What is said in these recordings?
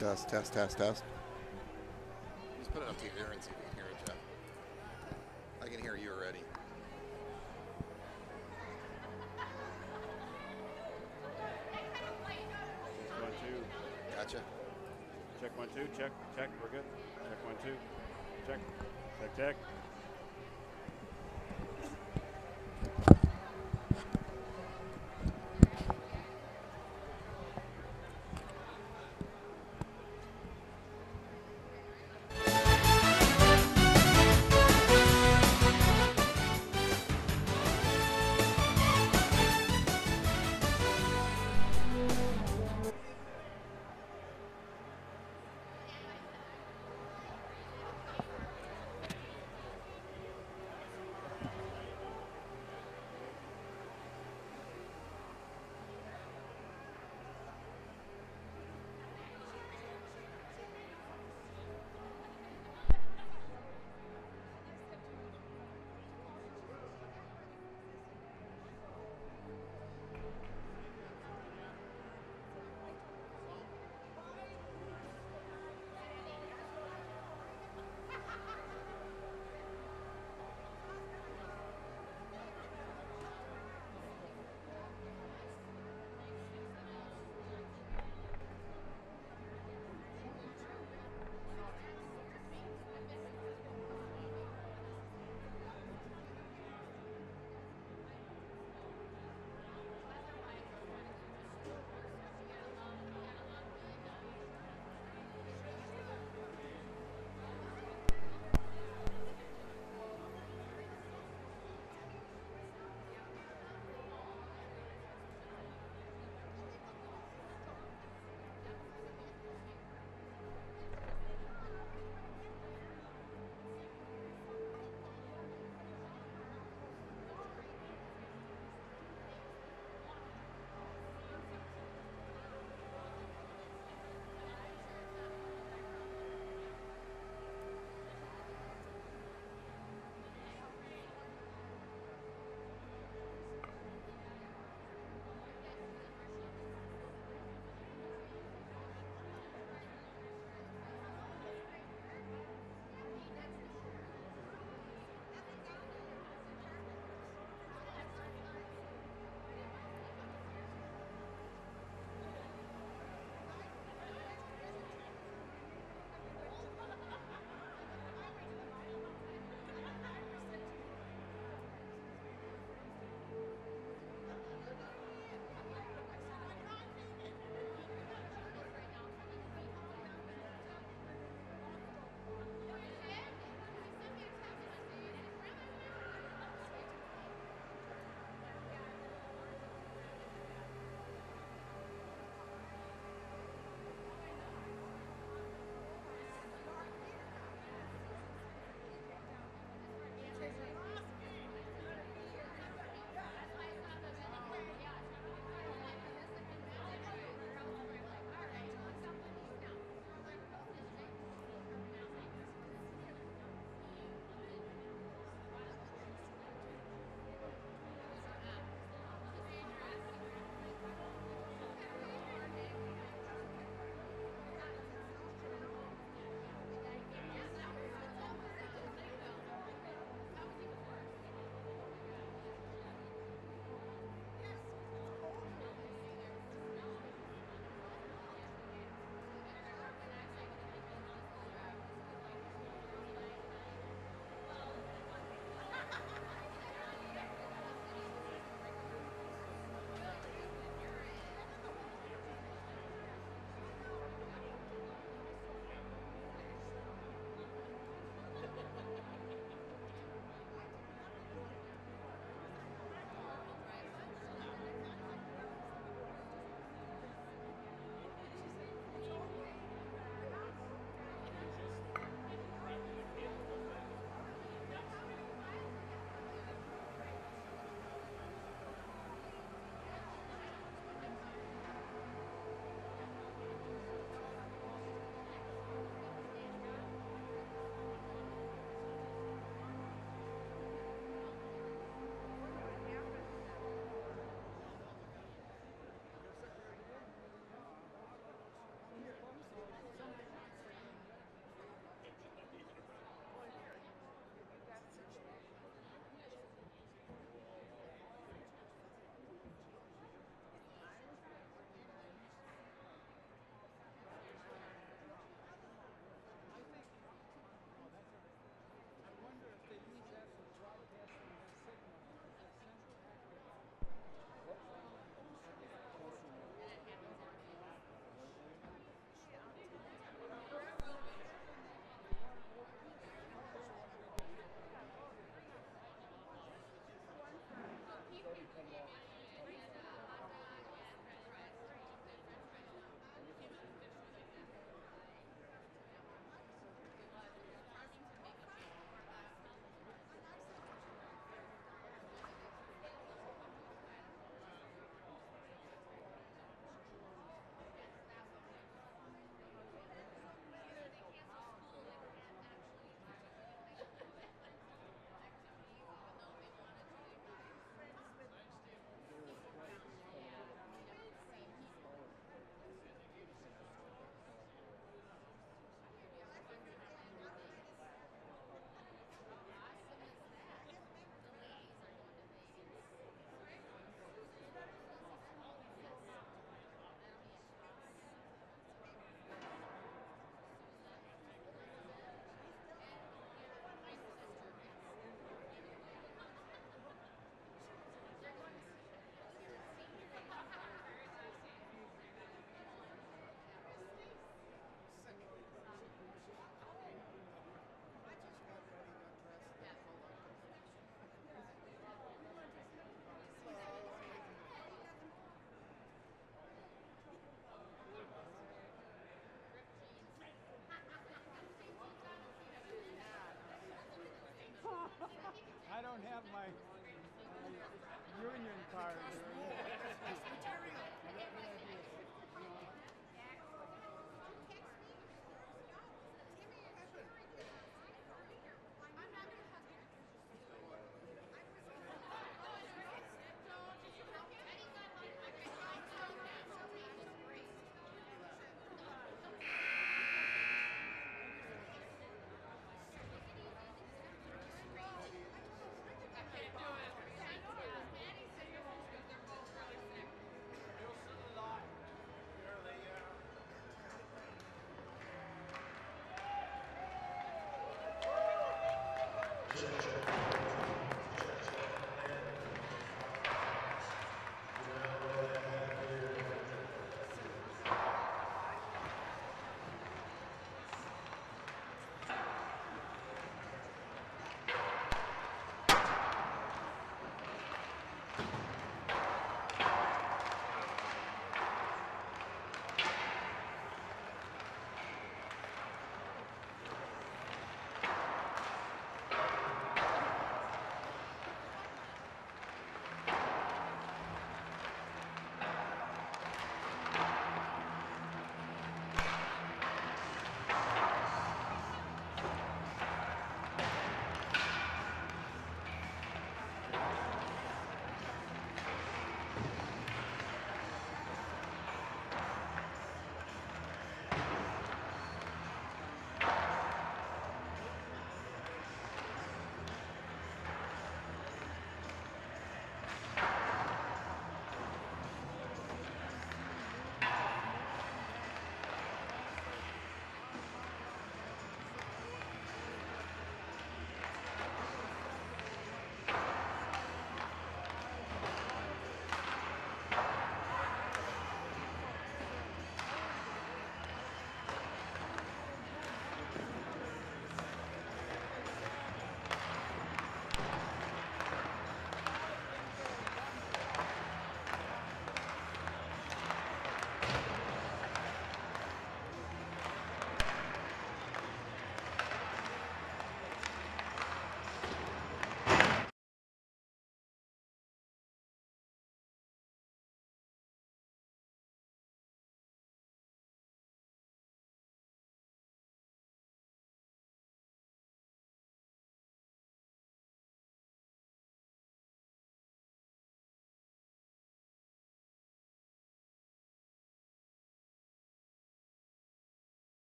Test, test, test, test. Just put it up to your ear and see if you can hear it, Jeff. I can hear you already. Check 1, 2. Gotcha. Check 1, 2. Check. Check. We're good. Check 1, 2. Check. Check. Check.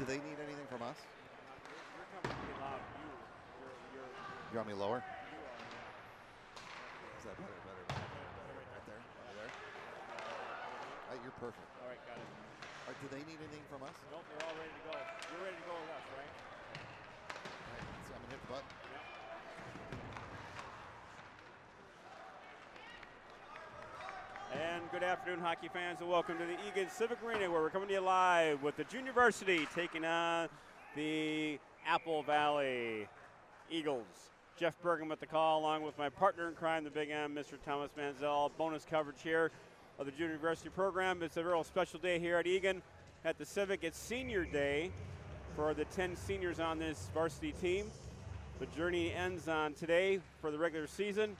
Do they need anything from us? You're coming pretty loud. You want me lower? You are. Is that better? Right there? Over there? You're perfect. All right, got it. Do they need anything from us? Nope, they're all ready to go. You're ready to go with us, right? All right, so I'm going to hit the button. Yep. And good afternoon, hockey fans, and welcome to the Eagan Civic Arena, where we're coming to you live with the Junior Varsity taking on the Apple Valley Eagles. Jeff Bergen with the call, along with my partner in crime, the Big M, Mr. Thomas Manziel. Bonus coverage here of the Junior Varsity program. It's a real special day here at Eagan at the Civic. It's senior day for the 10 seniors on this varsity team. The journey ends on today for the regular season,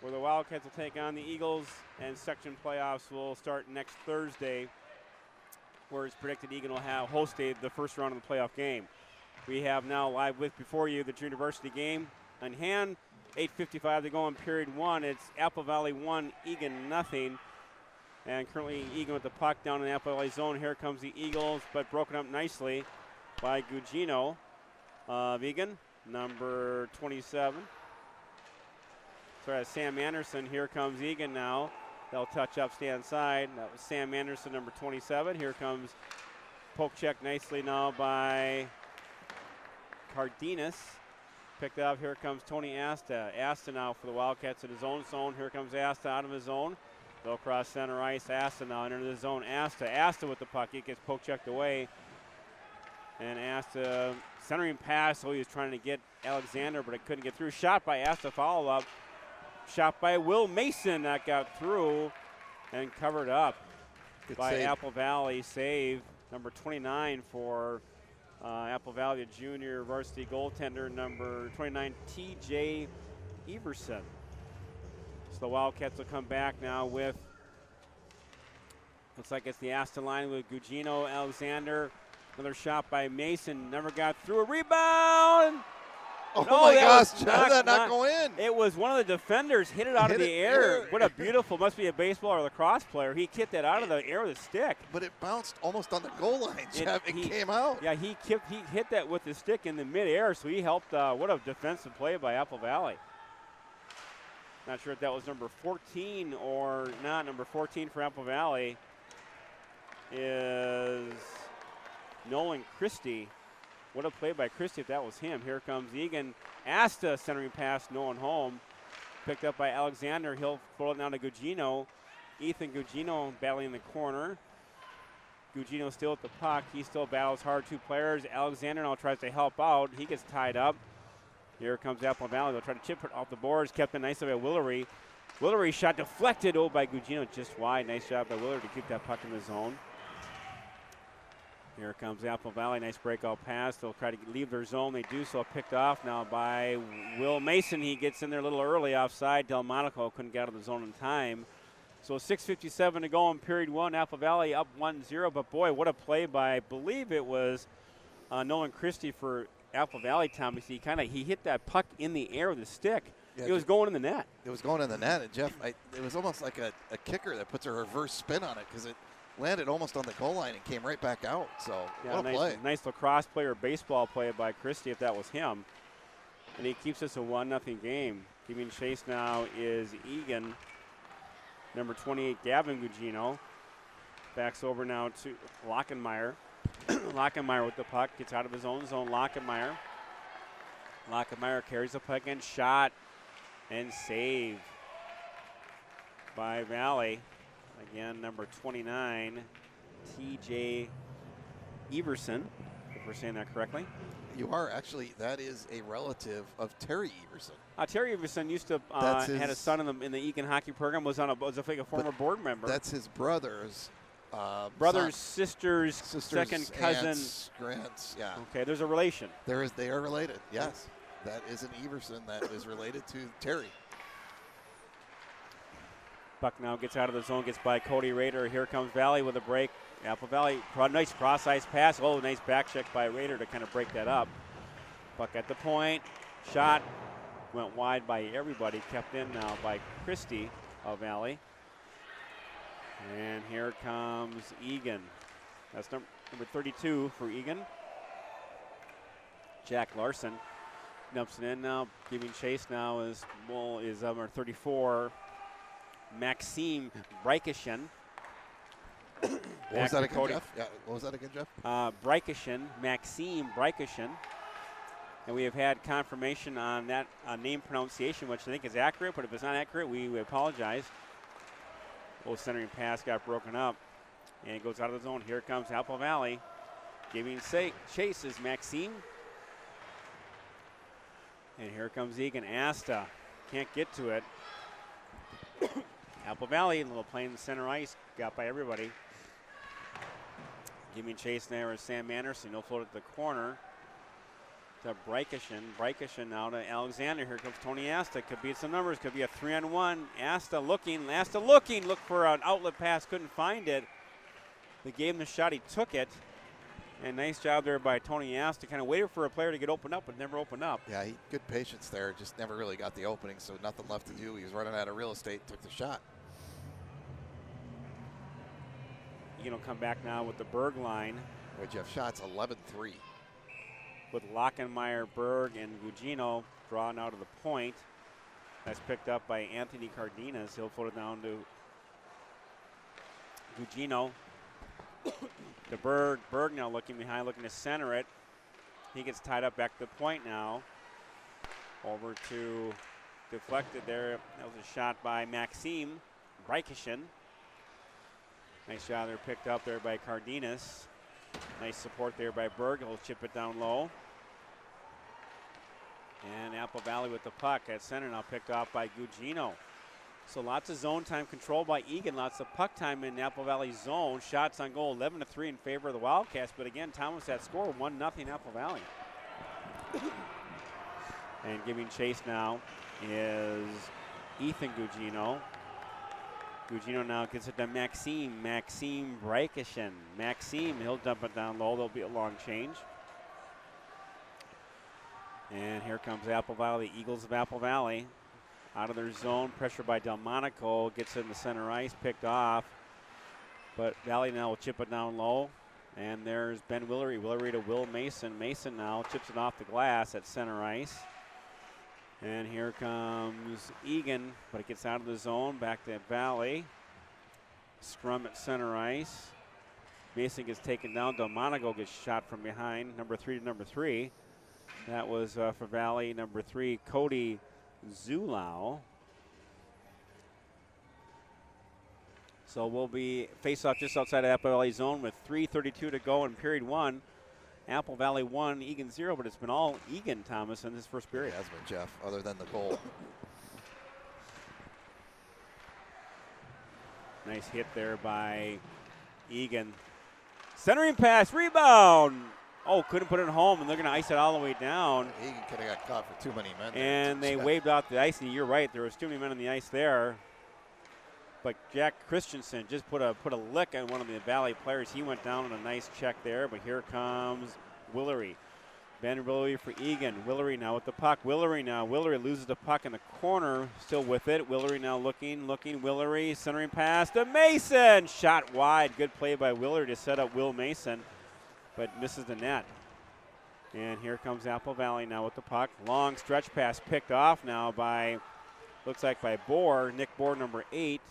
where the Wildcats will take on the Eagles, and section playoffs will start next Thursday, where it's predicted Eagan will have hosted the first round of the playoff game. We have now live before you the Junior Varsity game on hand. 8:55 to go in period one. It's Apple Valley 1, Eagan nothing. And currently Eagan with the puck down in the Apple Valley zone. Here comes the Eagles, but broken up nicely by Gugino of Eagan, number 27. Sorry, that's Sam Anderson. Here comes Eagan now. They'll touch up, stand side. That was Sam Anderson, number 27. Here comes poke check nicely now by Cardenas. Picked up. Here comes Tony Asta. Asta now for the Wildcats in his own zone. Here comes Asta out of his zone. They'll cross center ice. Asta now into the zone. Asta with the puck. He gets poke checked away. And Asta centering pass. So he was trying to get Alexander, but it couldn't get through. Shot by Asta. Follow up. Shot by Will Mason. That got through and covered up by save. Apple Valley. Save number 29 for Apple Valley, a junior varsity goaltender, number 29, TJ Everson. So the Wildcats will come back now with, looks like it's the Asta line with Gugino, Alexander. Another shot by Mason, never got through. A rebound! Oh No, my gosh, how did that not not go in? It was one of the defenders hit it out of the air. What a beautiful, must be a baseball or lacrosse player. He kicked that out of the air with a stick. But it bounced almost on the goal line, Jeff. It came out. Yeah, he hit that with the stick in the midair, so he helped. What a defensive play by Apple Valley. Not sure if that was number 14 or not. Number 14 for Apple Valley is Nolan Christie. What a play by Christie if that was him. Here comes Eagan. Asta centering pass, no one home. Picked up by Alexander. He'll throw it down to Gugino. Ethan Gugino battling in the corner. Gugino still at the puck. He still battles hard, two players. Alexander now tries to help out. He gets tied up. Here comes Apple Valley. They'll try to chip it off the boards. Kept it nicely by Willery. Willery shot deflected by Gugino just wide. Nice job by Willery to keep that puck in the zone. Here comes Apple Valley. Nice breakout pass. They'll try to leave their zone. They do so. Picked off now by Will Mason. He gets in there a little early offside. Delmonico couldn't get out of the zone in time. So 6:57 to go in period one. Apple Valley up 1-0. But, boy, what a play by, I believe it was Nolan Christie for Apple Valley, Thomas. He hit that puck in the air with a stick. Yeah, it was going in the net. It was going in the net. And, Jeff, it was almost like a kicker that puts a reverse spin on it because it landed almost on the goal line and came right back out. So, yeah, what a play. Nice lacrosse play or baseball play by Christie if that was him. And he keeps us a 1-0 game. Giving chase now is Eagan. Number 28, Gavin Gugino. Backs over now to Lockenmeyer. Lockenmeyer with the puck. Gets out of his own zone. Lockenmeyer carries the puck and shot and save by Valley. Again, number 29, TJ Everson, if we're saying that correctly. You are. Actually, that is a relative of Terry Everson. Terry Everson used to had a son in the Eagan hockey program, was a former board member. That's his brother's sister's second cousin. Aunts, grants, yeah. Okay, there's a relation. They are related, yes. That is an Everson that is related to Terry. Buck now gets out of the zone, gets by Cody Rader. Here comes Valley with a break. Apple Valley, nice cross-ice pass. Oh, nice back check by Rader to kind of break that up. Buck at the point. Shot went wide by everybody. Kept in now by Christie of Valley. And here comes Eagan. That's number 32 for Eagan. Jack Larson dumps it in now. Giving chase now is number 34, Maxime Breikishin. What was that again, Jeff? Yeah, what was that again, Jeff? Breikishin, Maxime Breikishin. And we have had confirmation on that name pronunciation, which I think is accurate, but if it's not accurate, we apologize. Little centering pass got broken up, and it goes out of the zone. Here comes Apple Valley. Giving chase is Maxime. And here comes Eagan. Asta can't get to it. Apple Valley, a little play in the center ice, got by everybody. Giving chase there is Sam Anderson. He'll float at the corner to Breikishin. Breikishin now to Alexander. Here comes Tony Asta. Could be some numbers. Could be a 3-on-1. Asta looking. Look for an outlet pass. Couldn't find it. They gave him the shot. He took it. And nice job there by Tony Asta. Kind of waited for a player to get opened up, but never opened up. Yeah, good patience there. Just never really got the opening, so nothing left to do. He was running out of real estate. Took the shot. Eagan will come back now with the Berg line. Boy, Jeff, shots 11-3. With Lockenmeyer, Berg, and Gugino drawn out of the point. That's picked up by Anthony Cardenas. He'll float it down to Gugino. To Berg. Berg now looking behind, looking to center it. He gets tied up back to the point now. Over to deflected there. That was a shot by Maxime Breikishin. Nice job there, picked up there by Cardenas. Nice support there by Berg. He'll chip it down low. And Apple Valley with the puck at center now, picked off by Gugino. So lots of zone time controlled by Eagan. Lots of puck time in Apple Valley zone. Shots on goal 11-3 in favor of the Wildcats. But again, Thomas that score 1-0 Apple Valley. And giving chase now is Ethan Gugino. Gugino now gets it to Maxime Breikishin. Maxime, he'll dump it down low. There'll be a long change. And here comes Apple Valley, the Eagles of Apple Valley. Out of their zone, pressure by Delmonico, gets it in the center ice, picked off. But Valley now will chip it down low. And there's Ben Willery. Willery to Will Mason. Mason now chips it off the glass at center ice. And here comes Eagan, but it gets out of the zone, back to Valley. Scrum at center ice. Mason gets taken down. Delmonico gets shot from behind, number 3 to number 3. That was for Valley, number 3, Cody Zulau. So we'll be face-off just outside of Apple Valley zone with 3:32 to go in period 1. Apple Valley 1, Eagan 0, but it's been all Eagan, Thomas, in this first period. It has been, Jeff, other than the goal. Nice hit there by Eagan. Centering pass, rebound. Oh, couldn't put it home, and they're going to ice it all the way down. Eagan could have got caught for too many men. And they waved out the ice, and you're right, there was too many men on the ice there. But Jack Christensen just put a lick on one of the Valley players. He went down on a nice check there, but here comes Willery. Ben Willery for Eagan. Willery now with the puck. Willery loses the puck in the corner, still with it. Willery now looking. Willery, centering pass to Mason. Shot wide. Good play by Willery to set up Will Mason, but misses the net. And here comes Apple Valley now with the puck. Long stretch pass picked off now by, looks like by Bohr, Nick Bohr, number 8.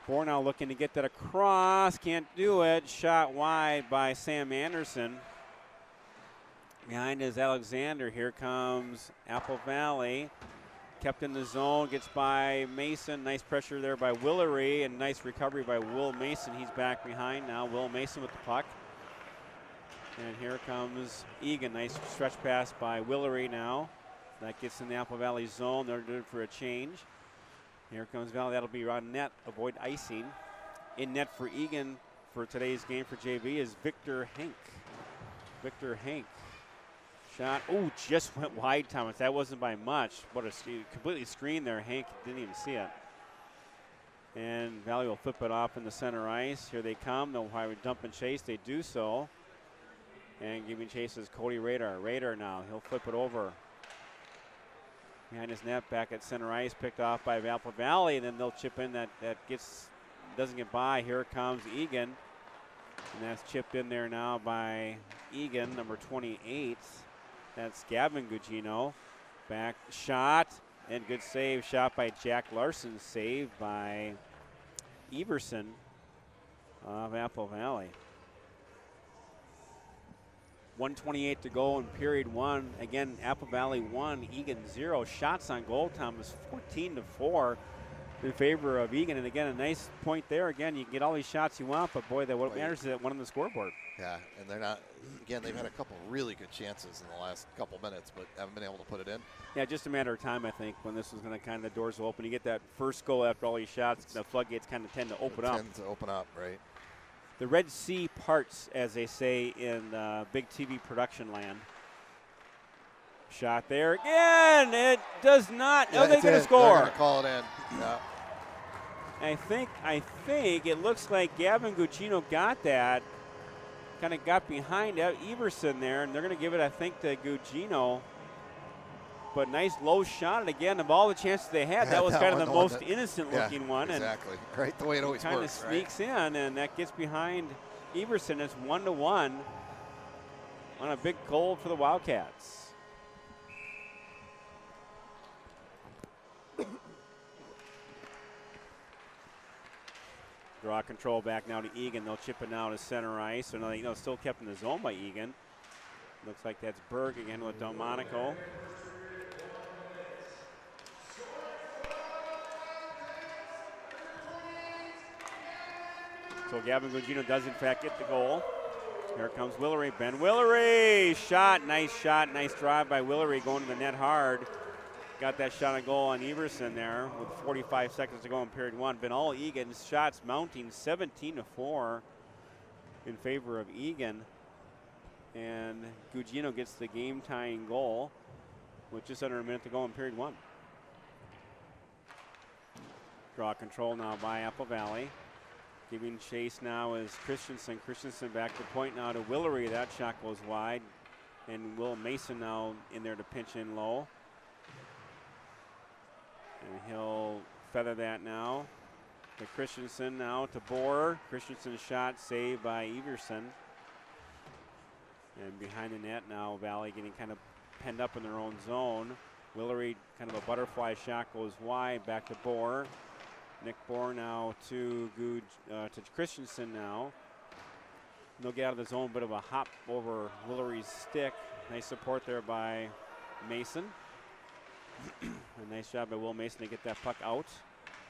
Bohr now looking to get that across, can't do it. Shot wide by Sam Anderson. Behind is Alexander. Here comes Apple Valley. Kept in the zone, gets by Mason. Nice pressure there by Willery, and nice recovery by Will Mason. He's back behind now. Will Mason with the puck. And here comes Eagan. Nice stretch pass by Willery now. That gets in the Apple Valley zone. They're good for a change. Here comes Valley. That'll be on net. Avoid icing. In net for Eagan for today's game for JV is Victor Hank. Shot. Oh, just went wide, Thomas. That wasn't by much. What a completely screened there. Hank didn't even see it. And Valley will flip it off in the center ice. Here they come. They'll probably dump and chase. They do so. And giving chase is Cody Radar. Radar now. He'll flip it over. Behind his net, back at center ice, picked off by Apple Valley, and then they'll chip in that doesn't get by. Here comes Eagan, and that's chipped in there now by Eagan, number 28. That's Gavin Gugino. Back shot and good save. Shot by Jack Larson. Saved by Everson of Apple Valley. 1:28 to go in period one. Again, Apple Valley 1, Eagan 0. Shots on goal, Thomas, 14-4 in favor of Eagan. And again, a nice point there. Again, you can get all these shots you want, but boy, what matters is that one on the scoreboard. Yeah, and they're not, again, they've had a couple really good chances in the last couple minutes, but haven't been able to put it in. Yeah, just a matter of time, I think, when this was going to kind of, the doors will open. You get that first goal after all these shots, the floodgates kind of tend to open up. Tend to open up, right. The Red Sea parts, as they say in big TV production land. Shot there again. It does not. Yeah, oh, they're going to score. They're going to call it in. Yeah. I think it looks like Gavin Gugino got that. Kind of got behind Everson there, and they're going to give it, I think, to Gugino. But nice low shot. And again, of all the chances they had, that was kind of the most innocent-looking one. Exactly. Right, the way it always works. Kind of sneaks in, and that gets behind Everson. It's 1-1 on a big goal for the Wildcats. Draw control back now to Eagan. They'll chip it now to center ice. So still kept in the zone by Eagan. Looks like that's Berg again with Delmonico. So Gavin Gugino does in fact get the goal. Here comes Willery. Ben Willery, shot, nice drive by Willery going to the net hard. Got that shot on goal on Everson there with 45 seconds to go in period one. Been all Eagan's shots mounting 17-4 in favor of Eagan. And Gugino gets the game-tying goal with just under a minute to go in period one. Draw control now by Apple Valley. Giving chase now is Christensen. Christensen back to point now to Willery. That shot goes wide. And Will Mason now in there to pinch in low. And he'll feather that now to Christensen now to Bohr. Christensen's shot saved by Everson. And behind the net now, Valley getting kind of penned up in their own zone. Willery, kind of a butterfly shot, goes wide, back to Bohr. Nick Bohr now to Christensen now. They'll get out of the zone, bit of a hop over Willery's stick. Nice support there by Mason. A nice job by Will Mason to get that puck out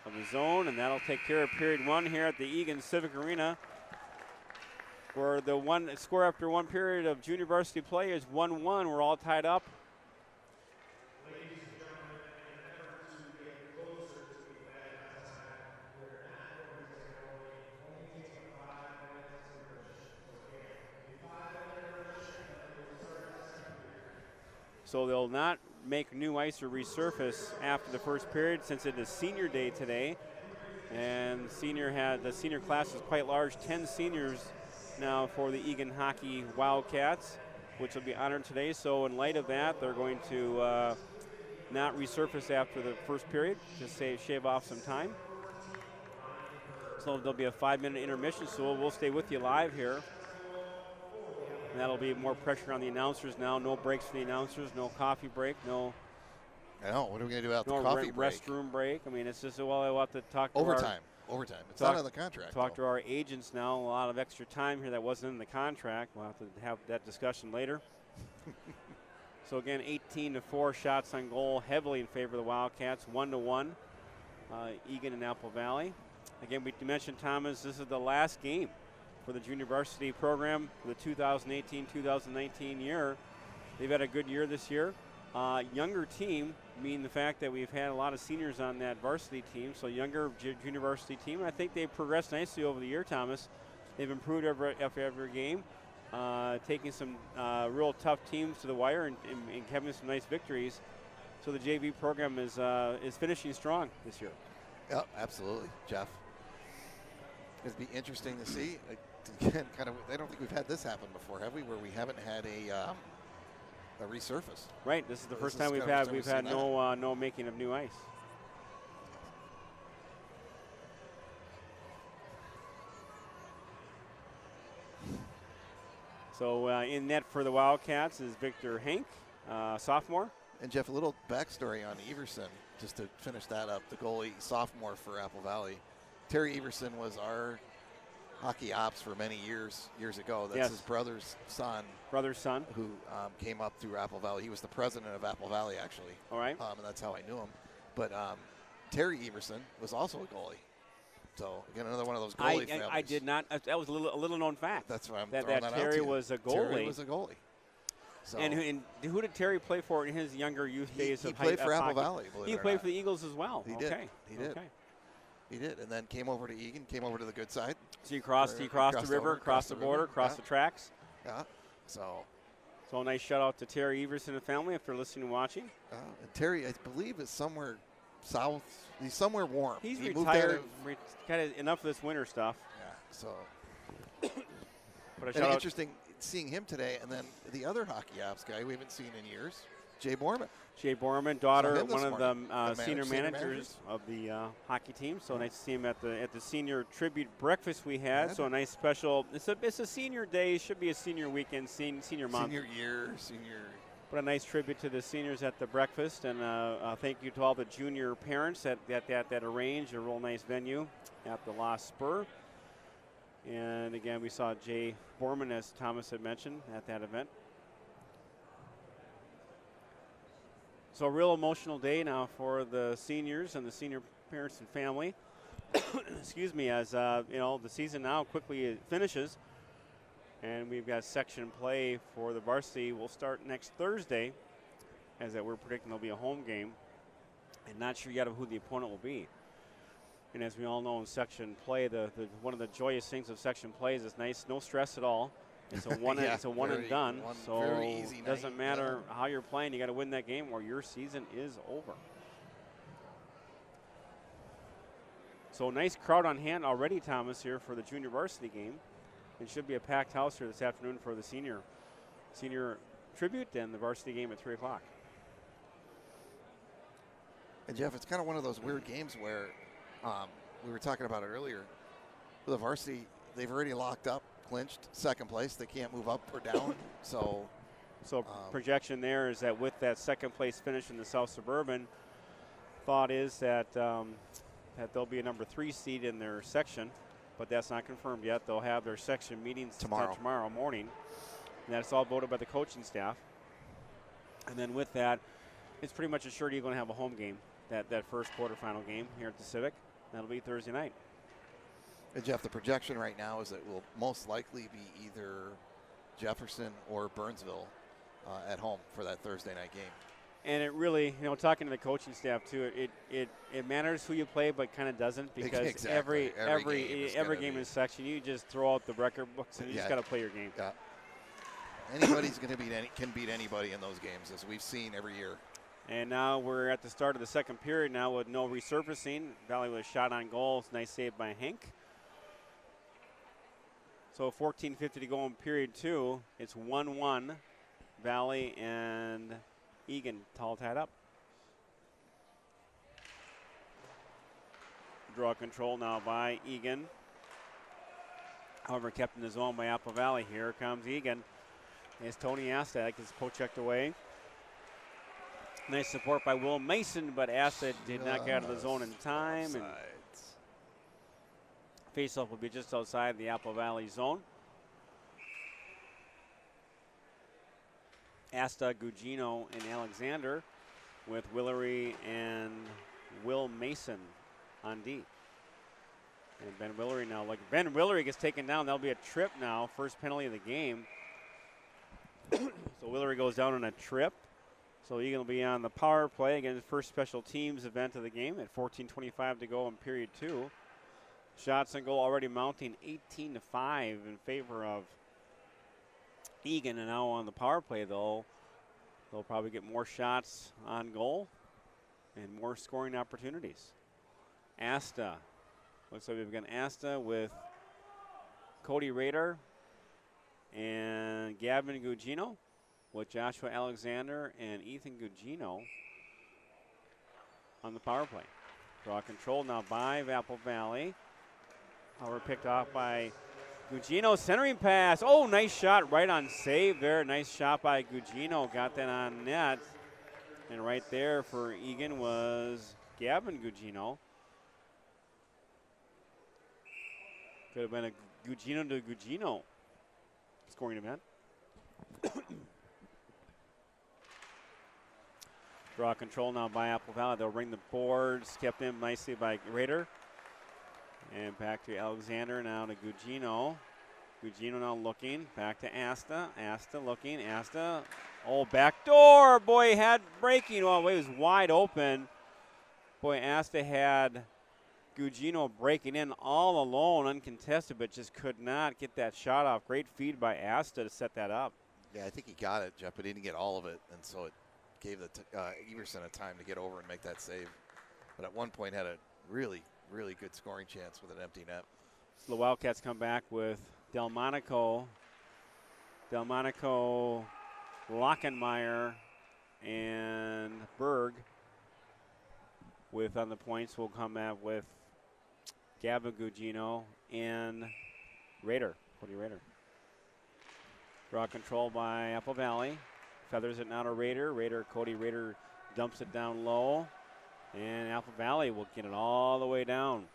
of the zone, and that'll take care of period one here at the Eagan Civic Arena, where the one score after one period of junior varsity play is 1-1. We're all tied up. So they'll not make new ice or resurface after the first period since it is senior day today. And the senior class is quite large, 10 seniors now for the Eagan Hockey Wildcats, which will be honored today. So in light of that, they're going to not resurface after the first period, just shave off some time. So there'll be a 5-minute intermission, so we'll stay with you live here. And that'll be more pressure on the announcers now. No breaks for the announcers, no coffee break, no. I know. What are we going to do about the coffee break? Restroom break. I mean, it's just, well, I want to talk to overtime. It's not in the contract. Talk to our agents now. A lot of extra time here that wasn't in the contract. We'll have to have that discussion later. So again, 18-4 shots on goal, heavily in favor of the Wildcats. 1-1. Eagan and Apple Valley. Again, we mentioned, Thomas, this is the last game for the junior varsity program for the 2018-2019 year. They've had a good year this year. Younger team, meaning the fact that we've had a lot of seniors on that varsity team, so younger junior varsity team. And I think they've progressed nicely over the year, Thomas. They've improved every game, taking some real tough teams to the wire and having some nice victories. So the JV program is finishing strong this year. Yeah, absolutely, Jeff. It'd be interesting to see. Again, I don't think we've had this happen before, have we? Where we haven't had a resurface. Right. This is the first time we've had no making of new ice. So in net for the Wildcats is Victor Hank. sophomore. And Jeff, a little backstory on Everson, just to finish that up. The goalie, sophomore for Apple Valley, Terry Everson was our hockey ops for many years ago. That's his brother's son. Who came up through Apple Valley. He was the president of Apple Valley, actually. All right. And that's how I knew him. But Terry Everson was also a goalie. So, again, another one of those goalie families. I did not. That was a little known fact. That's why I'm that throwing that out to you. Terry was a goalie. Terry was a goalie. So and who did Terry play for in his younger youth days? He played for Apple Valley. He played for the Eagles as well. He did. He did, and then came over to Eagan, came over to the good side. So he crossed the river, crossed the border, crossed the tracks. Yeah. So a nice shout out to Terry Everson and family if they're listening and watching. And Terry, I believe, is somewhere south. He's somewhere warm. He's retired. Kind of enough of this winter stuff. Yeah. So. But and interesting seeing him today, and then the other hockey ops guy we haven't seen in years, Jay Borman. Jay Borman, daughter, one of the senior managers of the hockey team. So nice to see him at the senior tribute breakfast we had. So a nice special. It's a senior day. Should be a senior weekend, senior month. Senior year. But a nice tribute to the seniors at the breakfast, and thank you to all the junior parents that arranged a real nice venue at the Lost Spur. And again, we saw Jay Borman, as Thomas had mentioned, at that event. So a real emotional day now for the seniors and the senior parents and family. Excuse me, as the season now quickly finishes, and we've got section play for the varsity. We'll start next Thursday, as that we're predicting there'll be a home game, and not sure yet of who the opponent will be. And as we all know in section play, the one of the joyous things of section play is it's nice, no stress at all. It's a one. It's a one and done. So it doesn't matter how you're playing. You got to win that game, or your season is over. So nice crowd on hand already, Thomas, here for the junior varsity game. It should be a packed house here this afternoon for the senior tribute and the varsity game at 3 o'clock. And Jeff, it's kind of one of those weird games where we were talking about it earlier. The varsity, they've already locked up, clinched second place. They can't move up or down. So projection there is that with that second place finish in the South Suburban, thought is that that they'll be a number 3 seed in their section, but that's not confirmed yet. They'll have their section meetings tomorrow morning, and that's all voted by the coaching staff. And then with that, it's pretty much assured you're going to have a home game, that first quarterfinal game here at the Civic. That'll be Thursday night. And Jeff, the projection right now is that it will most likely be either Jefferson or Burnsville at home for that Thursday night game. And it really, talking to the coaching staff too, it matters who you play, but kind of doesn't, because every game in section, you just throw out the record books and you just got to play your game. Yeah. Anybody's going to can beat anybody in those games, as we've seen every year. And now we're at the start of the second period now with no resurfacing. Valley with a shot on goal. Nice save by Hank. So 14:50 to go in period 2. It's 1-1. Valley and Eagan all tied up. Draw control now by Eagan. However, kept in the zone by Apple Valley. Here comes Eagan. As Tony Asta gets poke-checked away. Nice support by Will Mason, but Asta did not get out of the zone in time. And face-off will be just outside the Apple Valley zone. Asta, Gugino, and Alexander with Willery and Will Mason on D. And Ben Willery now, Ben Willery gets taken down. That'll be a trip now, first penalty of the game. So Willery goes down on a trip. So Eagan will be on the power play again, first special teams event of the game at 14:25 to go in period 2. Shots on goal already mounting 18-5 in favor of Eagan, and now on the power play they'll probably get more shots on goal and more scoring opportunities. Asta, looks like we've got Asta with Cody Rader and Gavin Gugino, with Joshua Alexander and Ethan Gugino on the power play. Draw control now by Apple Valley. However, picked off by Gugino centering pass. Oh, nice shot right on save there. Nice shot by Gugino. Got that on net. And right there for Eagan was Gavin Gugino. Could have been a Gugino to Gugino scoring event. Draw control now by Apple Valley. They'll bring the boards, kept in nicely by Rader. And back to Alexander, now to Gugino. Gugino now looking, back to Asta. Asta looking, Asta. Oh, back door. Boy, had breaking. Oh, it was wide open. Boy, Asta had Gugino breaking in all alone, uncontested, but just could not get that shot off. Great feed by Asta to set that up. Yeah, I think he got it, Jeff, but he didn't get all of it, and so it gave the Everson a time to get over and make that save. But at one point had a really, really good scoring chance with an empty net. So the Wildcats come back with Delmonico, Lockenmeyer, and Berg. With on the points, we'll come out with Gavin Gugino and Rader, Cody Rader. Draw control by Apple Valley. Feathers it now to Rader. Cody Rader dumps it down low. And Apple Valley will get it all the way down.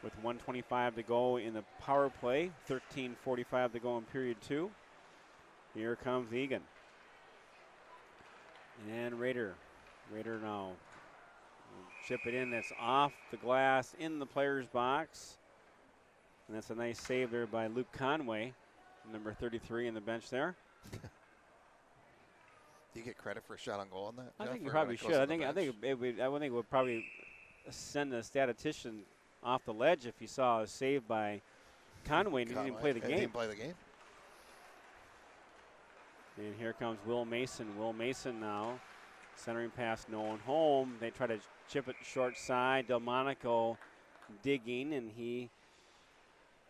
With 1:25 to go in the power play, 13:45 to go in period 2. Here comes Eagan. And Rader now. Chip it in, that's off the glass in the player's box. And that's a nice save there by Luke Conway, number 33 in the bench there. Do you get credit for a shot on goal on that, I Jeff, think you probably should. I think it would probably send a statistician off the ledge if he saw a save by Conway and he didn't play the game. He didn't play the game. And here comes Will Mason. Will Mason now. Centering pass, no one home. They try to chip it short side. Delmonico digging, and he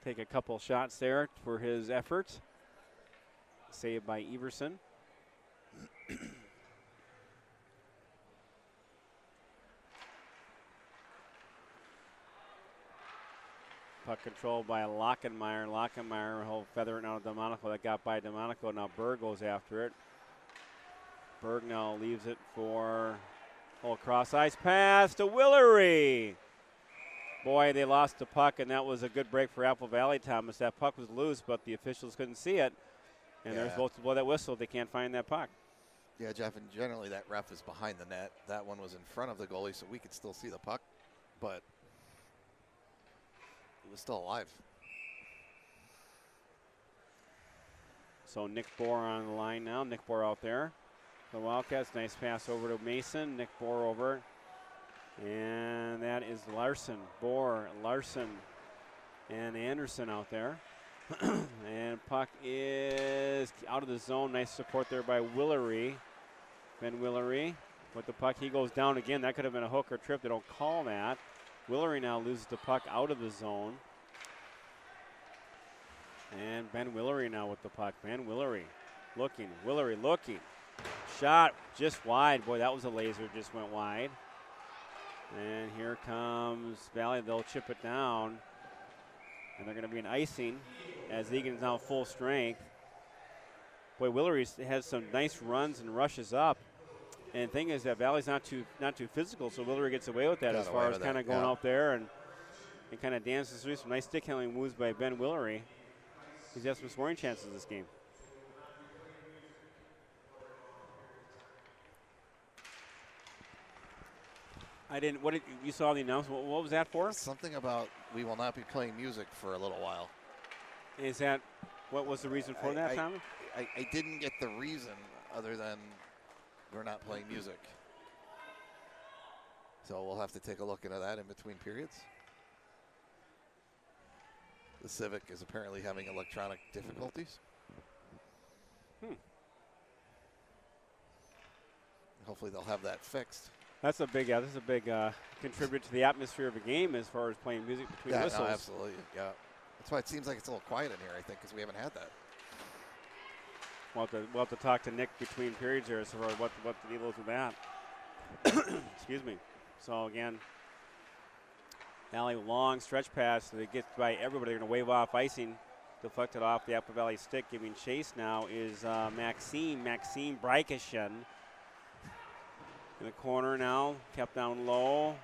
take a couple shots there for his effort. Saved by Everson. Puck controlled by Lockenmeyer. Lockenmeyer will feather it now to Delmonico. That got by Delmonico. Now Berg goes after it. Berg now leaves it for cross ice pass to Willery. Boy, they lost the puck, and that was a good break for Apple Valley, Thomas. That puck was loose, but the officials couldn't see it, and they're supposed to blow that whistle if they can't find that puck. Yeah, Jeff, and generally that ref is behind the net. That one was in front of the goalie, so we could still see the puck, but it was still alive. So Nick Bohr on the line now. Nick Bohr out there. The Wildcats, nice pass over to Mason. Nick Bohr over. And that is Larson. Bohr, Larson, and Anderson out there. And puck is out of the zone. Nice support there by Willery. Ben Willery with the puck. He goes down again. That could have been a hook or trip. They don't call that. Willery now loses the puck out of the zone. And Ben Willery now with the puck. Ben Willery looking. Willery looking. Shot just wide. Boy, that was a laser, just went wide. And here comes Valley. They'll chip it down. And they're going to be an icing as Eagan's now full strength. Boy, Willery has some nice runs and rushes up. And the thing is that Valley's not too physical, so Willery gets away with that as far as kind of going out there and kind of dances through some nice stick handling moves by Ben Willery. He's had some scoring chances this game. You saw the announcement. What was that for? Something about we will not be playing music for a little while. Is that, what was the reason for that, Tommy? I didn't get the reason other than we're not playing music. So we'll have to take a look into that in between periods. The Civic is apparently having electronic difficulties. Hopefully they'll have that fixed. This is a big contributor to the atmosphere of a game as far as playing music between whistles. No, absolutely, yeah. That's why it seems like it's a little quiet in here, I think, because we haven't had that. We'll have to talk to Nick between periods here as far as what the deal is with that. Excuse me. So, again, Valley long stretch pass that gets by everybody. They're going to wave off icing. Deflected off the Apple Valley stick. Giving chase now is Maxime Breikishen. In the corner now, kept down low.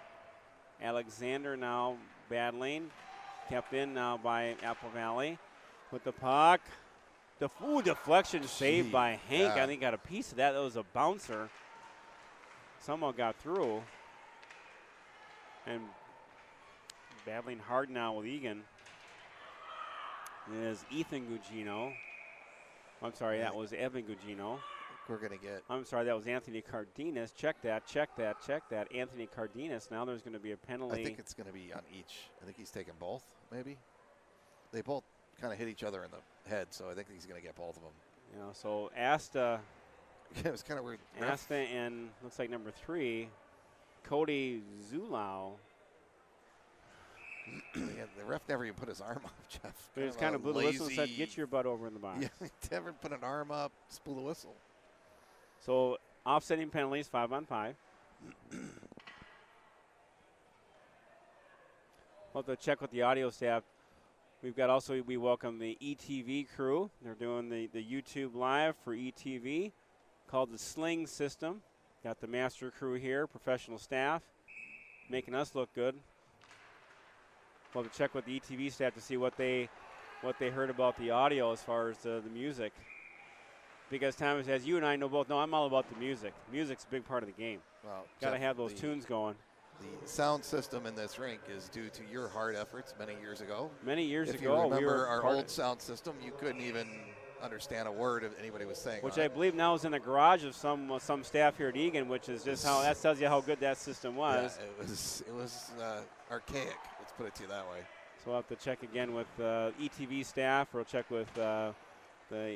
Alexander now battling. Kept in now by Apple Valley. With the puck. Deflection saved by Hank. Yeah. I think got a piece of that. That was a bouncer. Somehow got through. And battling hard now with Eagan is Ethan Gugino. I'm sorry, that was Evan Gugino. We're going to get. I'm sorry, that was Anthony Cardenas. Check that. Anthony Cardenas. Now there's going to be a penalty. I think it's going to be on each. I think he's taking both, maybe. They both kind of hit each other in the head, so I think he's going to get both of them. You know, so Asta. It was kind of weird. Asta and looks like number 3, Cody Zulau. Yeah, the ref never even put his arm up, Jeff. But it's kind of blew the whistle and said, get your butt over in the box. Yeah, he never put an arm up, just blew the whistle. So offsetting penalties, 5-on-5. We'll have to check with the audio staff. We've got also, we welcome the ETV crew. They're doing the YouTube live for ETV called the Sling System. Got the master crew here, professional staff, making us look good. We'll have to check with the ETV staff to see what they heard about the audio as far as the music. Because Thomas, as you and I know both, I'm all about the music. Music's a big part of the game. Well, got to have those tunes going. The sound system in this rink is due to your hard efforts many years ago. Many years ago, if you remember our old sound system, you couldn't even understand a word of anybody was saying. Which I believe now is in the garage of some staff here at Eagan, which is just how that tells you how good that system was. Yeah, it was archaic. Let's put it to you that way. So we'll have to check again with ETV staff, or we'll check with the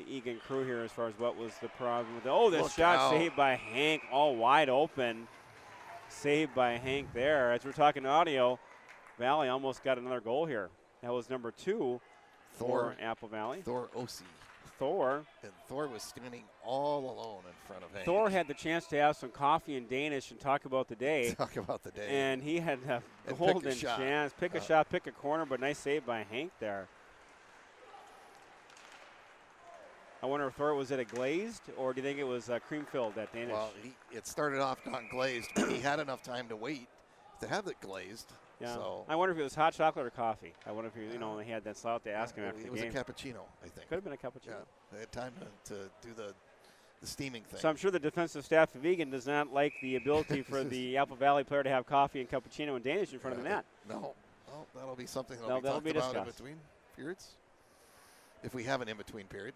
Eagan crew here as far as what was the problem with this shot saved by Hank, all wide open. Saved by Hank there. As we're talking audio, Valley almost got another goal here. That was number 2 for Apple Valley. Thor Osi. And Thor was standing all alone in front of Hank. Thor had the chance to have some coffee in Danish and talk about the day. And he had a golden chance. Pick a shot, pick a corner, but nice save by Hank there. I wonder if Thor, was it a glazed, or do you think it was cream-filled, that Danish? Well, it started off non-glazed, but he had enough time to wait to have it glazed. Yeah. So I wonder if it was hot chocolate or coffee. I wonder if they had that slot to ask him after the game. It was a cappuccino, I think. Could have been a cappuccino. Yeah, they had time to do the steaming thing. So I'm sure the defensive staff of Eagan does not like the ability for the Apple Valley player to have coffee and cappuccino and Danish in front of the net. No. Well, that'll be something that'll be talked about in between periods, if we have an in-between period.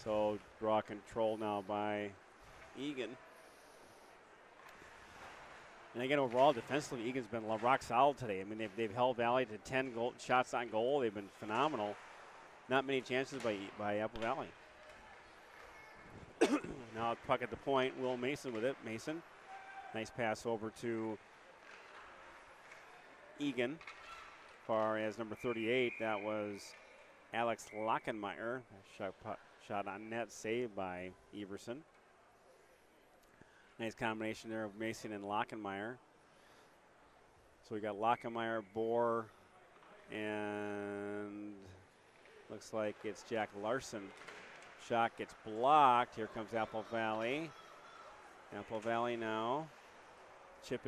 So draw control now by Eagan. And again, overall, defensively, Eagan's been rock solid today. I mean, they've held Valley to 10 shots on goal. They've been phenomenal. Not many chances by Apple Valley. Now puck at the point. Will Mason with it. Mason. Nice pass over to Eagan. Far as number 38, that was Alex Lockenmeyer. Shot on net, saved by Everson. Nice combination there of Mason and Lockenmeyer. So we got Lockenmeyer, Bohr, and looks like it's Jack Larson. Shot gets blocked. Here comes Apple Valley. Apple Valley now chips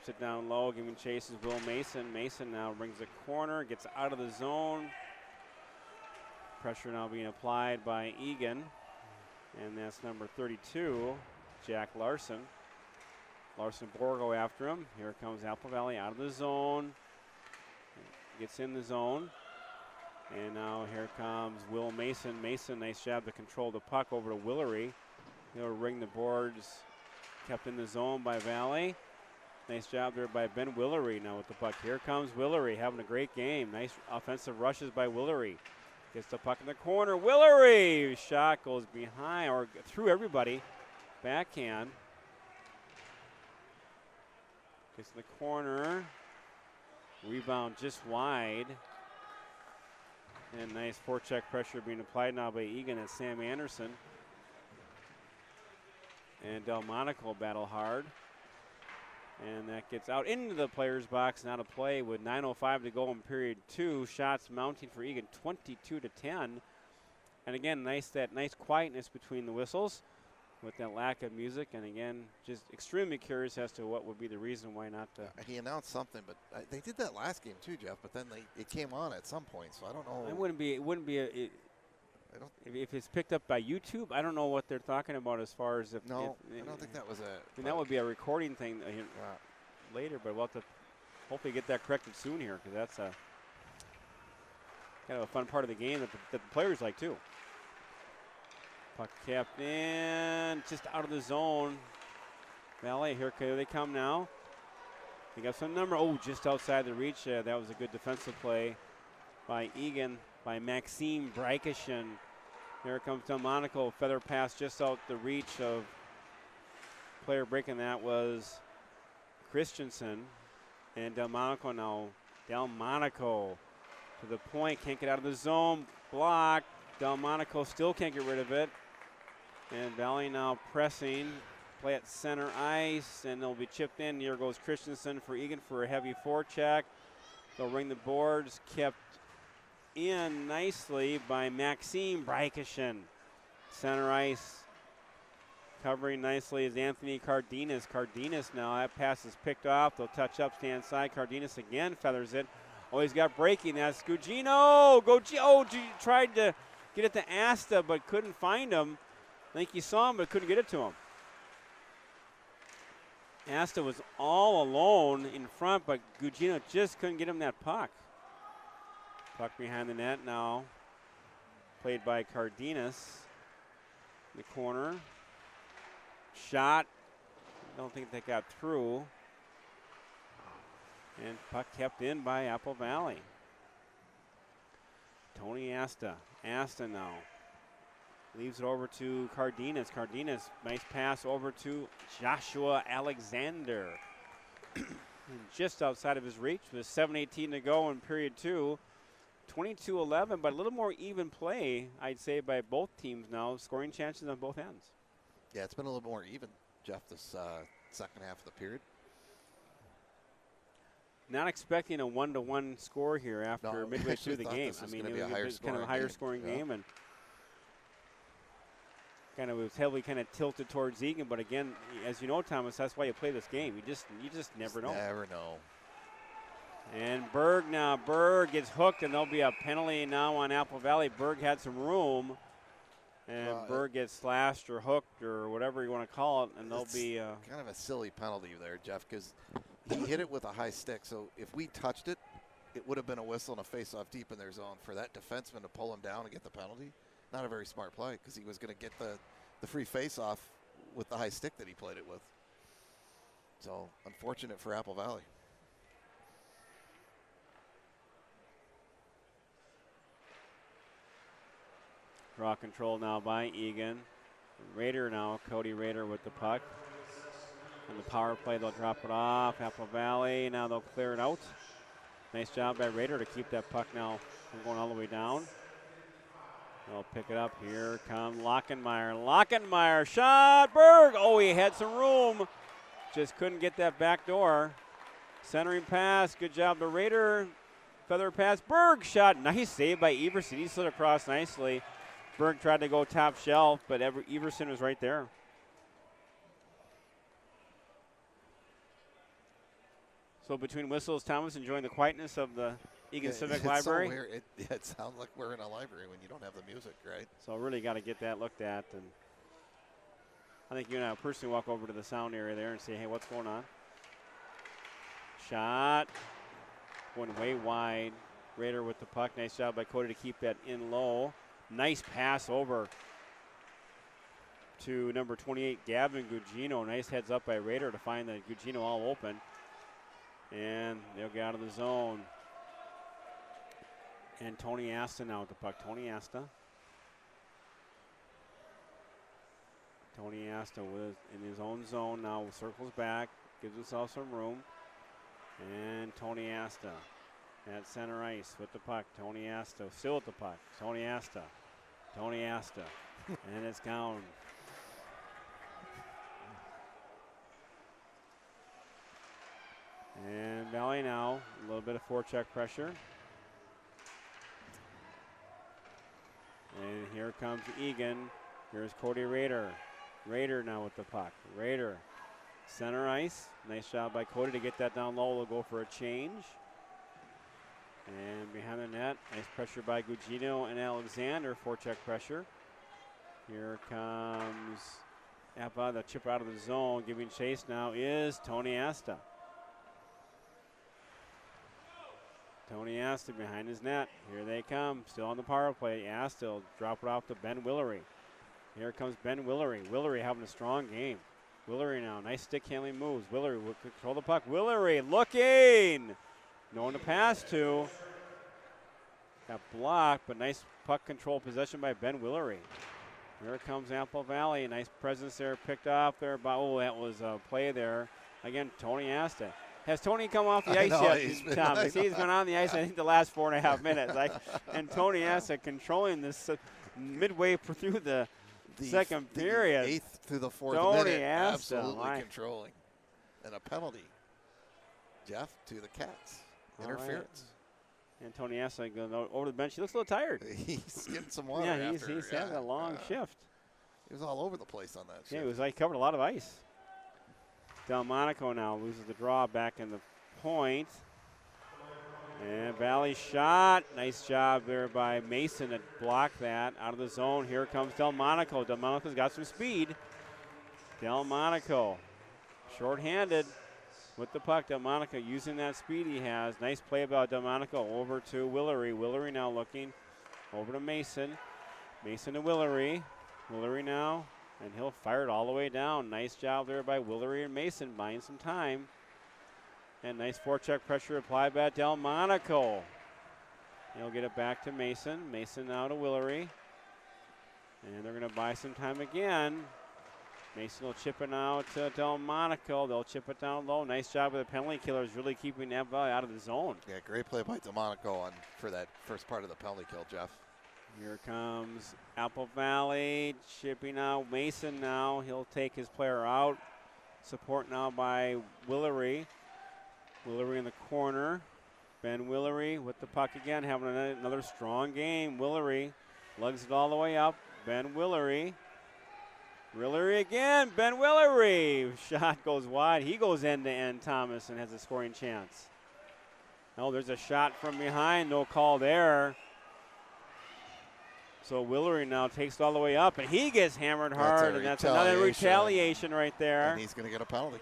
it down low, giving chases Will Mason. Mason now brings a corner, gets out of the zone. Pressure now being applied by Eagan, and that's number 32, Jack Larson. Larson Borgo after him. Here comes Apple Valley out of the zone. Gets in the zone. And now here comes Will Mason. Mason, nice job to control the puck over to Willery. He'll ring the boards. Kept in the zone by Valley. Nice job there by Ben Willery now with the puck. Here comes Willery having a great game. Nice offensive rushes by Willery. Gets the puck in the corner. Willery! Shot goes behind or through everybody. Backhand. Gets in the corner. Rebound just wide. And nice forecheck pressure being applied now by Eagan and Sam Anderson. And Delmonico battle hard. And that gets out into the player's box, not a play with 9:05 to go in period 2. Shots mounting for Eagan, 22-10. And again, that nice quietness between the whistles with that lack of music. And again, just extremely curious as to what would be the reason why not. He announced something, but they did that last game too, Jeff. But then it came on at some point, so I don't know. It wouldn't be. If it's picked up by YouTube, I don't know what they're talking about as far as if. No, I don't think that was that would be a recording thing later, but we'll have to hopefully get that corrected soon here, because that's a kind of a fun part of the game that the players like too. Puck kept in, just out of the zone. Valley, here they come now. They got some number. Oh, just outside the reach. That was a good defensive play by Eagan, by Maxime Breikishin. Here comes Delmonico. Feather pass just out the reach of player breaking that was Christensen. And Delmonico now. Delmonico to the point. Can't get out of the zone. Block. Delmonico still can't get rid of it. And Valley now pressing. Play at center ice. And they'll be chipped in. Here goes Christensen for Eagan for a heavy forecheck. They'll ring the boards. Kept in nicely by Maxime Breikishin. Center ice. Covering nicely is Anthony Cardenas. Cardenas now, that pass is picked off. They'll touch up, stand side. Cardenas again feathers it. Oh, he's got breaking. That's Gugino. Tried to get it to Asta, but couldn't find him. I think he saw him, but couldn't get it to him. Asta was all alone in front, but Gugino just couldn't get him that puck. Puck behind the net now. Played by Cardenas. In the corner. Shot. Don't think that got through. And puck kept in by Apple Valley. Tony Asta. Asta now. Leaves it over to Cardenas. Cardenas, nice pass over to Joshua Alexander. Just outside of his reach with 7:18 to go in period 2. 22-11, but a little more even play, I'd say, by both teams now. Scoring chances on both ends. Yeah, it's been a little more even, Jeff, this second half of the period. Not expecting a 1-1 score here after midway through the game. I mean, it was kind of a higher scoring game, and kind of was heavily kind of tilted towards Eagan. But again, as you know, Thomas, that's why you play this game. You just never know. Never know. And Berg gets hooked, and there'll be a penalty now on Apple Valley. Berg had some room, and Berg gets slashed or hooked or whatever you want to call it, and there'll be kind of a silly penalty there, Jeff, because he hit it with a high stick. So if we touched it, it would have been a whistle and a face-off deep in their zone. For that defenseman to pull him down and get the penalty, not a very smart play, because he was going to get the free face-off with the high stick that he played it with. So unfortunate for Apple Valley. Draw control now by Eagan. Rader now, Cody Rader with the puck. On the power play, they'll drop it off. Apple Valley, now they'll clear it out. Nice job by Rader to keep that puck now from going all the way down. They'll pick it up. Here comes Lockenmeyer. Lockenmeyer, shot, Berg. Oh, he had some room. Just couldn't get that back door. Centering pass, good job to Rader. Feather pass, Berg shot. Nice save by Everson. He slid across nicely. Berg tried to go top shelf, but Everson was right there. So between whistles, Thomas enjoying the quietness of the Eagan Civic Library. So weird. It sounds like we're in a library when you don't have the music, right? So really got to get that looked at. And I think you and I will personally walk over to the sound area there and say, hey, what's going on? Shot. Going way wide. Rader with the puck. Nice job by Cody to keep that in low. Nice pass over to number 28, Gavin Gugino. Nice heads up by Rader to find that Gugino all open. And they'll get out of the zone. And Tony Asta now with the puck. Tony Asta. Tony Asta in his own zone now. Circles back. Gives himself some room. And Tony Asta at center ice with the puck. Tony Asta still with the puck. Tony Asta. Tony Asta. And it's gone. And Valley now, a little bit of forecheck pressure. And here comes Eagan. Here's Cody Rader. Rader now with the puck. Rader, center ice. Nice job by Cody to get that down low. They'll go for a change. And behind the net, nice pressure by Gugino and Alexander, forecheck pressure. Here comes Appa, the chip out of the zone. Giving chase now is Tony Asta. Tony Asta behind his net. Here they come, still on the power play. Asta will drop it off to Ben Willery. Here comes Ben Willery. Willery having a strong game. Willery now, nice stick handling moves. Willery will control the puck. Willery looking! No one to pass to. Got blocked, but nice puck control possession by Ben Willery. Here comes Apple Valley. Nice presence there, picked off there. Oh, that was a play there. Again, Tony Asta. Has Tony come off the ice yet, Thomas? He's been on the ice, I think, the last 4.5 minutes. And Tony Asta controlling this midway through the second period. The 8th through the 4th Tony minute, Asta, absolutely controlling. And a penalty, Jeff, to the Cats. Interference. Right. And Tony Asta going over the bench. He looks a little tired. He's getting some water. Yeah, he's had a long shift. He was all over the place on that shift. Yeah, he was covered a lot of ice. Delmonico now loses the draw back in the point. And Valley shot. Nice job there by Mason to block that out of the zone. Here comes Delmonico. Delmonico's got some speed. Delmonico shorthanded with the puck. Delmonico using that speed he has. Nice play about Delmonico over to Willery. Willery now looking over to Mason. Mason to Willery. Willery now, and he'll fire it all the way down. Nice job there by Willery and Mason, buying some time. And nice forecheck pressure applied by Delmonico. He'll get it back to Mason. Mason now to Willery. And they're going to buy some time again. Mason will chip it now to Delmonico. They'll chip it down low. Nice job with the penalty killers, really keeping that ball out of the zone. Yeah, great play by Delmonico for that first part of the penalty kill, Jeff. Here comes Apple Valley chipping out. Mason now, he'll take his player out. Support now by Willery. Willery in the corner. Ben Willery with the puck again, having another strong game. Willery lugs it all the way up. Ben Willery. Willery again. Ben Willery. Shot goes wide. He goes end to end, Thomas, and has a scoring chance. Oh, there's a shot from behind. No call there. So Willery now takes it all the way up, and he gets hammered hard, and that's another retaliation right there. And he's going to get a penalty.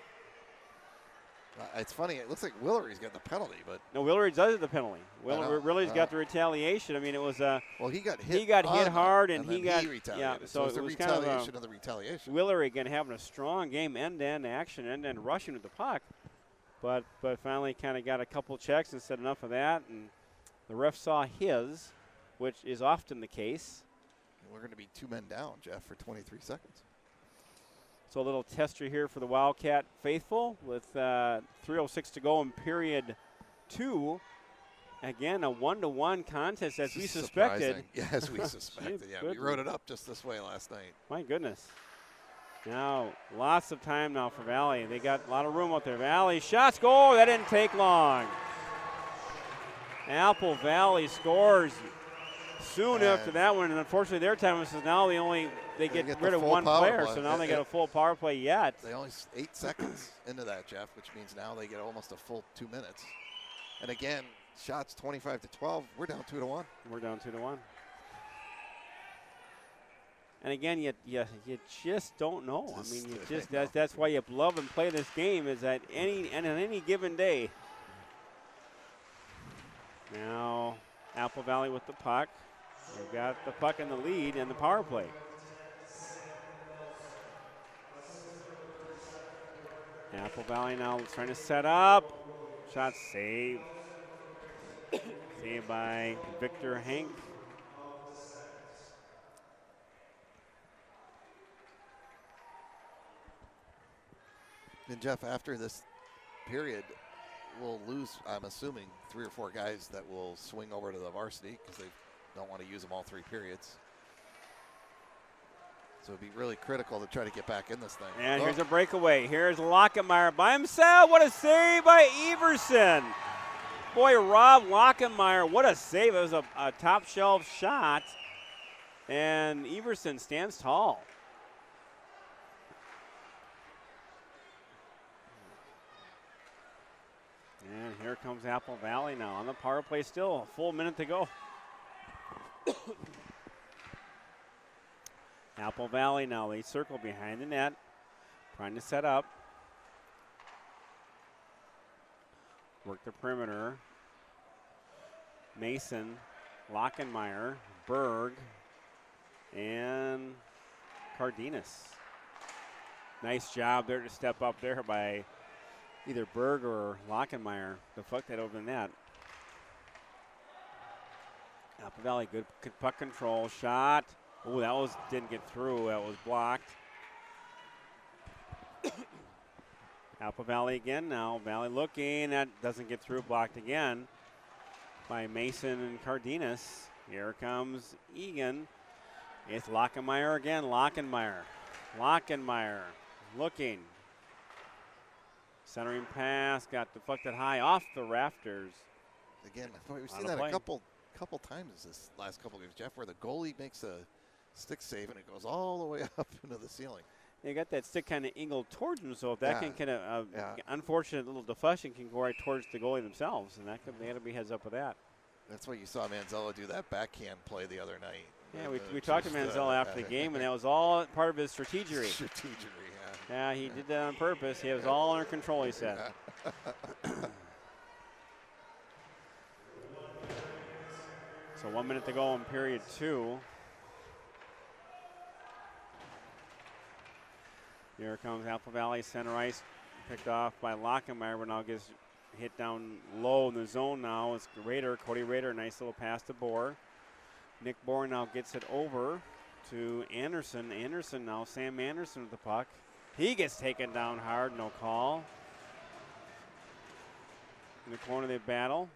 It's funny. It looks like Willery's got the penalty, but no, Willery does the penalty. Willery's got the retaliation. I mean, it was well, he got hit. He got hit hard, and he got retaliated. Yeah. So it was retaliation of the retaliation. Willery again having a strong game, end-to-end action, end-to-end rushing with the puck, but finally kind of got a couple checks and said enough of that, and the ref saw his, which is often the case. We're going to be 2 men down, Jeff, for 23 seconds. So a little tester here for the Wildcat faithful with 3:06 to go in period 2. Again, a 1-to-1 contest as we suspected. Yes, we suspected. Yeah, we wrote it up just this way last night. My goodness. Now, lots of time now for Valley. They got a lot of room out there. Valley shots, goal. That didn't take long. Apple Valley scores soon after that one, and unfortunately their time is now they get rid of one player, so now they get a full power play yet. They only 8 seconds into that, Jeff, which means now they get almost a full 2 minutes. And again, shots 25-12. We're down 2-1. We're down 2-1. And again, you just don't know. I mean, that's why you love and play this game, is that on any given day. Now Apple Valley with the puck. They've got the puck in the lead and the power play. Apple Valley now trying to set up. Shot saved. Saved by Victor Hank. And Jeff, after this period, we'll lose, I'm assuming, 3 or 4 guys that will swing over to the varsity because they don't want to use them all 3 periods. So it'd be really critical to try to get back in this thing. And here's a breakaway. Here's Lockenmeyer by himself. What a save by Everson. Boy, Rob Lockenmeyer, what a save. It was a top shelf shot. And Everson stands tall. And here comes Apple Valley now on the power play still. A full minute to go. Apple Valley now, they circle behind the net, trying to set up. Work the perimeter. Mason, Lockenmeyer, Berg, and Cardenas. Nice job there to step up there by either Berg or Lockenmeyer to fuck that over the net. Apple Valley, good puck control, shot. Oh, that didn't get through. That was blocked. Apple Valley again now. Valley looking. That doesn't get through. Blocked again by Mason and Cardenas. Here comes Eagan. It's Lockenmeyer again. Lockenmeyer looking. Centering pass. Got deflected high off the rafters. Again, we've seen that a couple times this last couple games, Jeff, where the goalie makes a stick save and it goes all the way up into the ceiling. They got that stick kind of angled towards him, so if that can kind of unfortunate little deflection can go right towards the goalie themselves, and they got to be heads up with that. That's why you saw Manzella do that backhand play the other night. Yeah, we talked to Manzella after the game, and that was all part of his strategery. Yeah, he did that on purpose. He was all under control, he said. So 1 minute to go in period 2. Here comes Apple Valley, center ice, picked off by Lockenmeyer, but now gets hit down low in the zone now. It's Cody Rader, nice little pass to Bohr. Nick Bohr now gets it over to Anderson. Anderson now, Sam Anderson with the puck. He gets taken down hard, no call. In the corner they battle.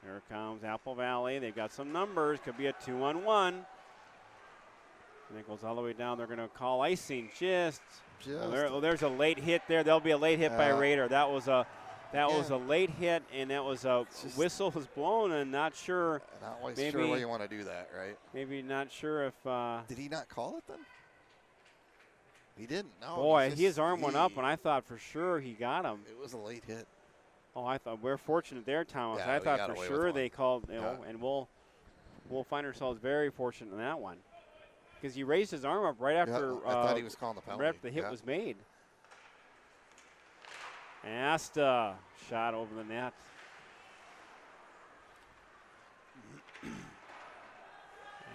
Here comes Apple Valley. They've got some numbers, could be a 2-on-1. And it goes all the way down. They're going to call icing just. There's a late hit there. There'll be a late hit by Rader. That was a late hit, and that was a whistle was blown, and not sure. Not always sure where you want to do that, right? Maybe not sure if. Did he not call it then? He didn't. No. Boy, his arm went up, and I thought for sure he got him. It was a late hit. Oh, I thought we're fortunate there, Thomas. Yeah, I thought for sure they called, and we'll find ourselves very fortunate in that one. Because he raised his arm up right after I thought he was calling the penalty. Right after the hit was made. Asta shot over the net.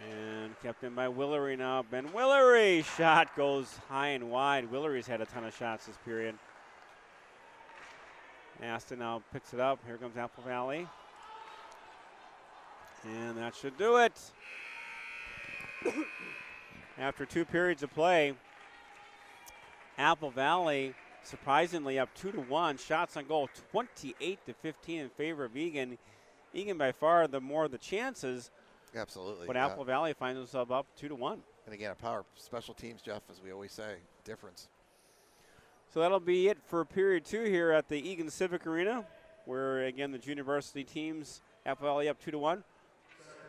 And kept in by Willery now. Ben Willery shot goes high and wide. Willery's had a ton of shots this period. Asta now picks it up. Here comes Apple Valley. And that should do it. After 2 periods of play, Apple Valley surprisingly up 2-1. Shots on goal 28-15 in favor of Eagan. Eagan by far the more of the chances. Absolutely. But Apple Valley finds themselves up 2-1. And again, a power special teams, Jeff, as we always say, difference. So that'll be it for period 2 here at the Eagan Civic Arena, where again the junior varsity teams, Apple Valley up 2-1.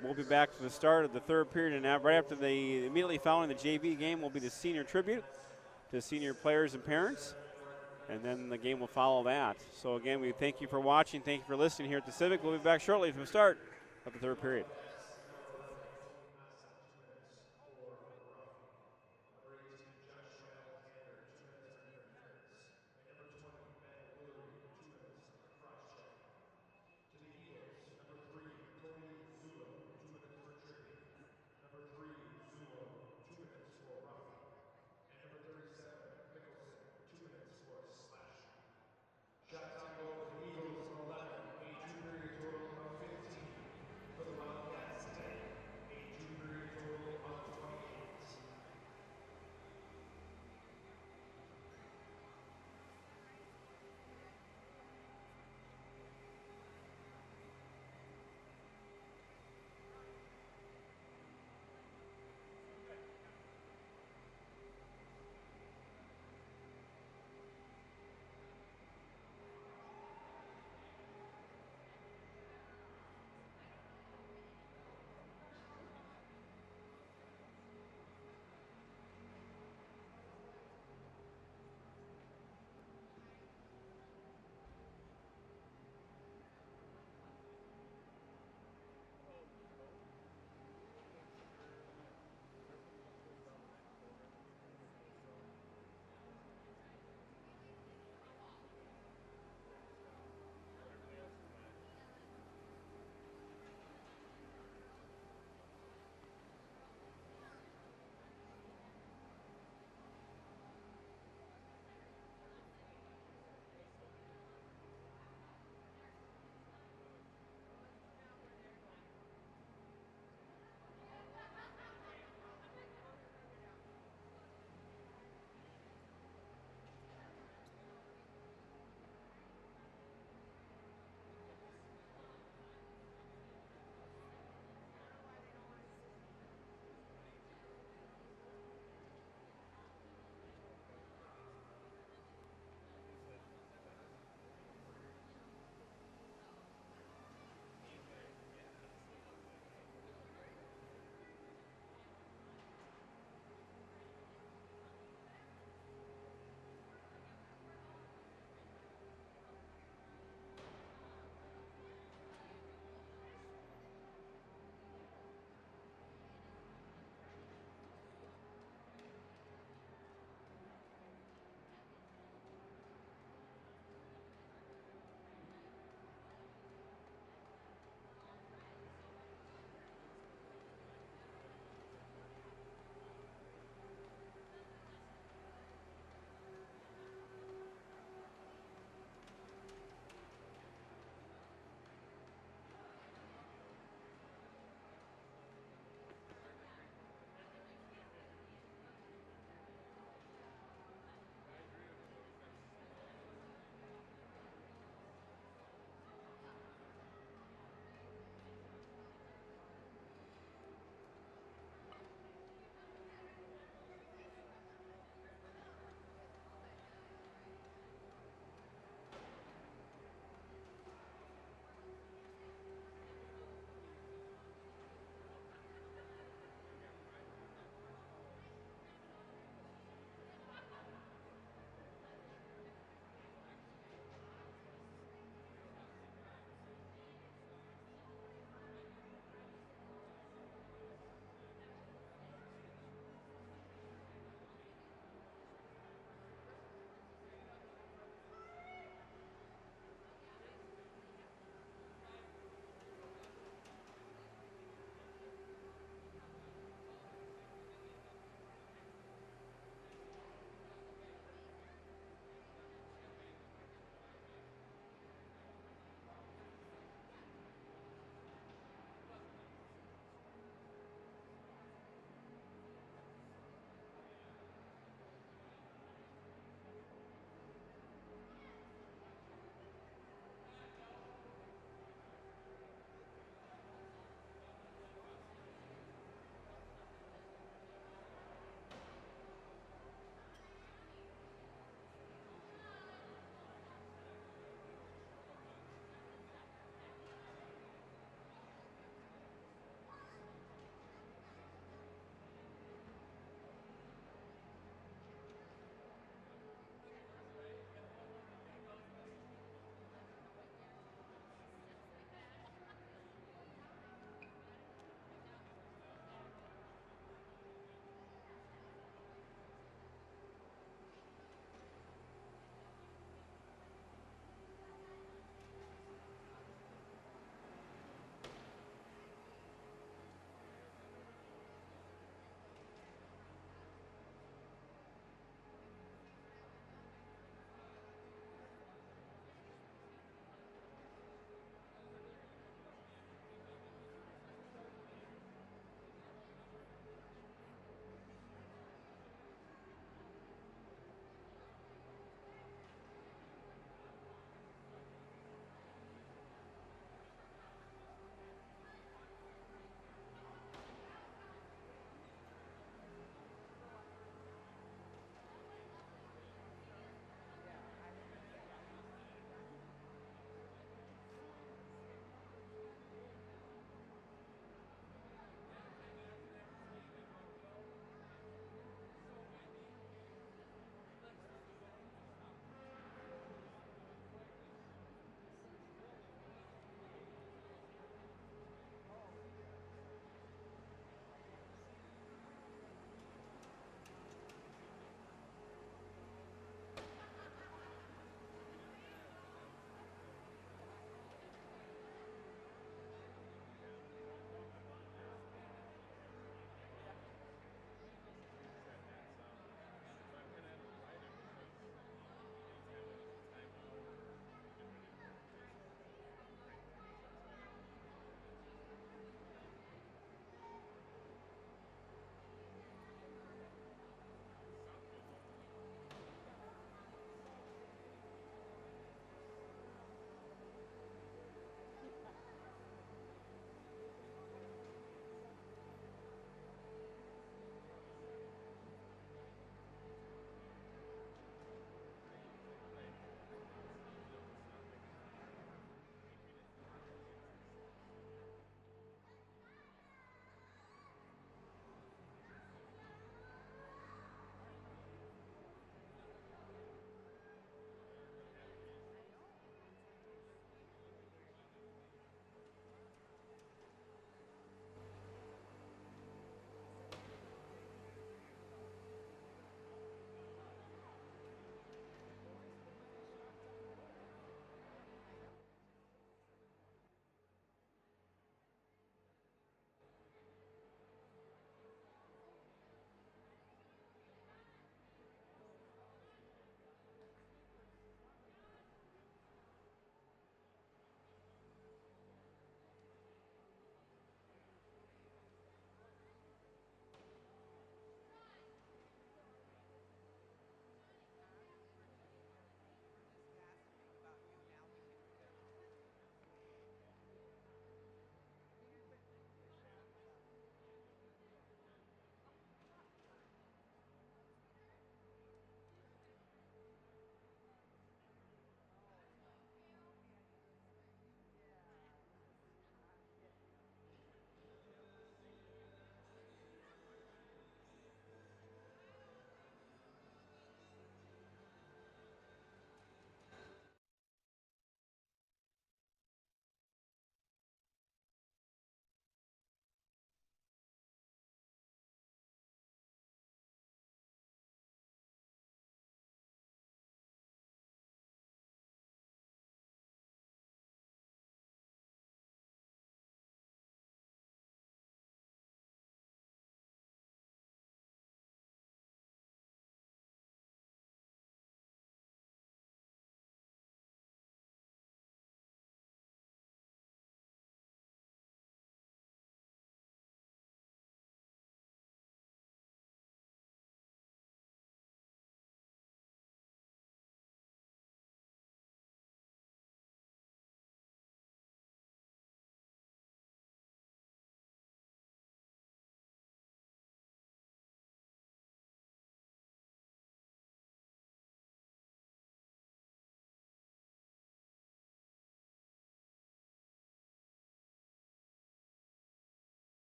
We'll be back for the start of the 3rd period, and right after immediately following the JV game will be the senior tribute to senior players and parents, and then the game will follow that. So again, we thank you for watching, thank you for listening here at the Civic. We'll be back shortly from the start of the 3rd period.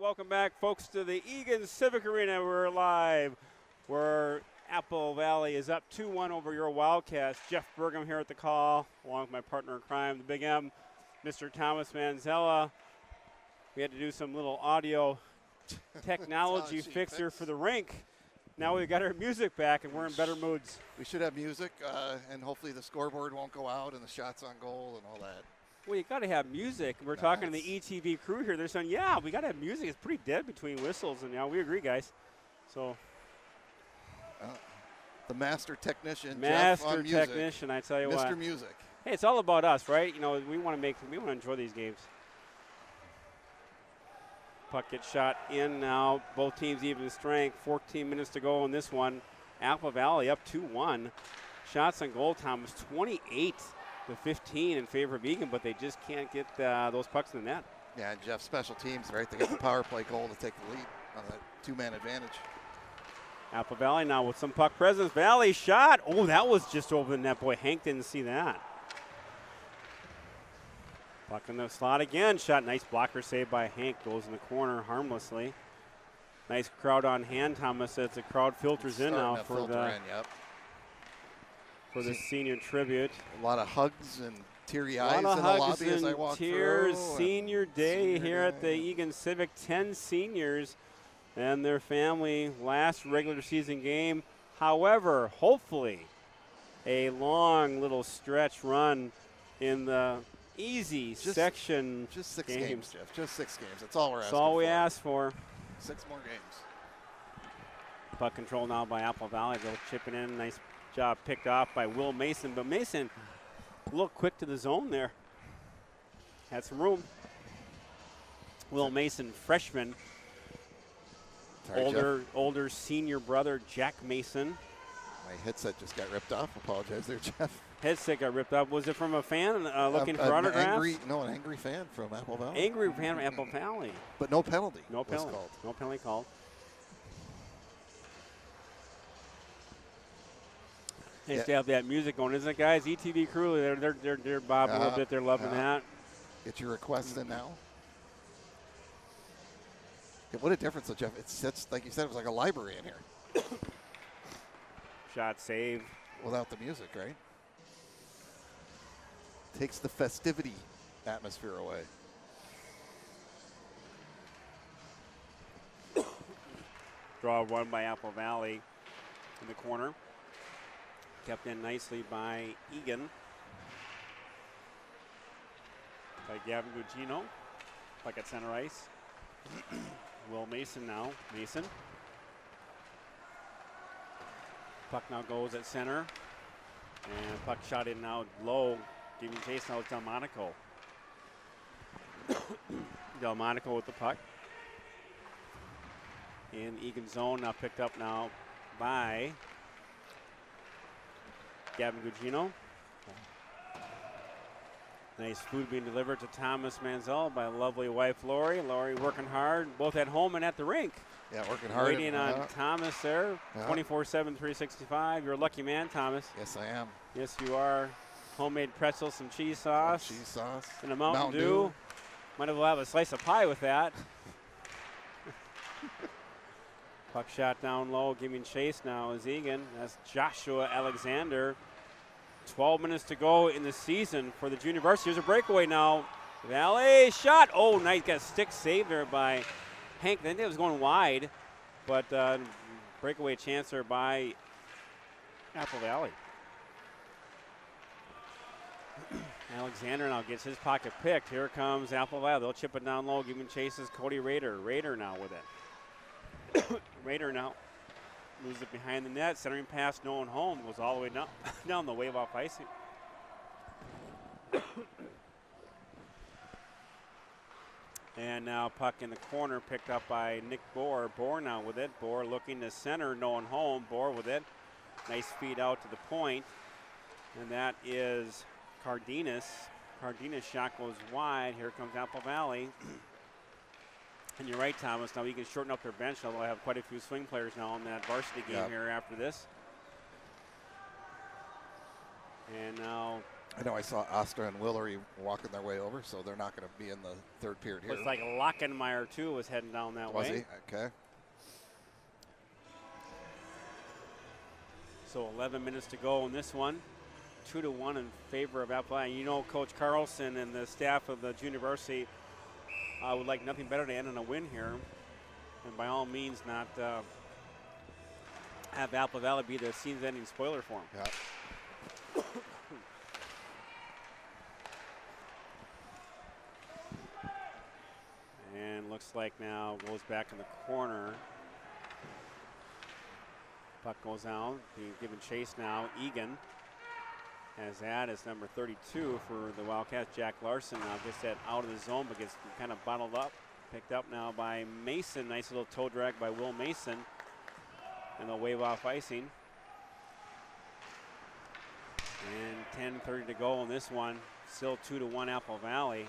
Welcome back, folks, to the Eagan Civic Arena. We're live. We're Apple Valley is up 2-1 over your Wildcats. Jeff Burgum here at the call, along with my partner in crime, the Big M, Mr. Thomas Manzella. We had to do some little audio technology fixer for the rink. Now we've got our music back, and we're in better moods. We should have music, and hopefully the scoreboard won't go out and the shots on goal and all that. Well, you got to have music. We're talking to the ETV crew here. They're saying, yeah, we got to have music. It's pretty dead between whistles, and we agree, guys. So, the master technician, Jeff on music. Technician, I tell you what. Mr. Music. Hey, it's all about us, right? You know, we want to enjoy these games. Puck gets shot in now. Both teams even strength. 14 minutes to go in this one. Apple Valley up 2-1. Shots on goal, Thomas, 28 to 15 in favor of Eagan, but they just can't get those pucks in the net. Yeah, and Jeff, special teams, right? They got the power play goal to take the lead on that two-man advantage. Apple Valley now with some puck presence. Valley shot. Oh, that was just over the net. Boy, Hank didn't see that. Puck in the slot again. Shot. Nice blocker save by Hank. Goes in the corner harmlessly. Nice crowd on hand, Thomas, as the crowd filters in now for the senior tribute. A lot of hugs and teary eyes in the lobby as I walk through. Senior day here at the Eagan Civic. 10 seniors and their family, last regular season game. However, hopefully a long little stretch run in the easy section. Just 6 games, Jeff. Just 6 games. That's all we're asking for. That's all we ask for. 6 more games. Puck control now by Apple Valley. They'll chip it in. Nice job picked off by Will Mason. But Mason a little quick to the zone there. Had some room. Will Mason, freshman. Sorry, older senior brother, Jack Mason. My headset just got ripped off. Apologize there, Jeff. Headset got ripped off. Was it from a fan looking for autographs? An angry fan from Apple Valley. Angry fan from Apple Valley. But no penalty. No penalty. No penalty called. Nice to have that music going, isn't it, guys? ETV crew, they're bobbing a little bit. They're loving that. Get your requests in now. Yeah, what a difference, though, Jeff. It's like you said, it was like a library in here. Shot save. Without the music, right? Takes the festivity atmosphere away. Draw one by Apple Valley in the corner. Kept in nicely by Eagan. By Gavin Gugino. Puck at center ice. Will Mason now. Mason. Puck now goes at center. And puck shot in now low. Giving chase now with Delmonico. Delmonico with the puck. In Eagan zone, now picked up now by Gavin Gugino. Nice food being delivered to Thomas Manzel by lovely wife Lori. Lori working hard, both at home and at the rink. Yeah, working hard. Waiting on Thomas there, 24/7, 365. You're a lucky man, Thomas. Yes, I am. Yes, you are. Homemade pretzels, some cheese sauce. Cheese sauce. And a Mountain Dew. Might as well have a slice of pie with that. Puck shot down low, giving chase now is Eagan. That's Joshua Alexander. 12 minutes to go in the season for the junior varsity. Here's a breakaway now. Valley shot. Oh, nice. Got a stick save there by Hank. I think it was going wide, but breakaway chance there by Apple Valley. Alexander now gets his pocket picked. Here comes Apple Valley. They'll chip it down low, giving chases Cody Rader. Rader now with it. Rader now moves it behind the net. Centering pass, no one home. Goes all the way down the wave off icing. And now puck in the corner picked up by Nick Bohr. Bohr now with it. Bohr looking to center, no one home. Bohr with it. Nice feed out to the point. And that is Cardenas. Cardenas' shot goes wide. Here comes Apple Valley. And you're right, Thomas. Now you can shorten up their bench, although I have quite a few swing players now in that varsity game here after this. And now I know I saw Ostra and Willery walking their way over, so they're not going to be in the third period here. Looks like Lockenmeyer, too, was heading down that way. Was he? Okay. So 11 minutes to go in this one. 2-1 in favor of Apple Valley. You know, Coach Carlson and the staff of the junior varsity would like nothing better to end on a win here. And by all means not have Apple Valley be the season-ending spoiler for them. Yeah. And looks like now goes back in the corner. Puck goes out, being given chase now. Eagan has that as number 32 for the Wildcats. Jack Larson now gets that out of the zone, but gets kind of bottled up. Picked up now by Mason. Nice little toe drag by Will Mason. And they'll wave off icing. And 10:30 to go in this one. Still 2-1 Apple Valley.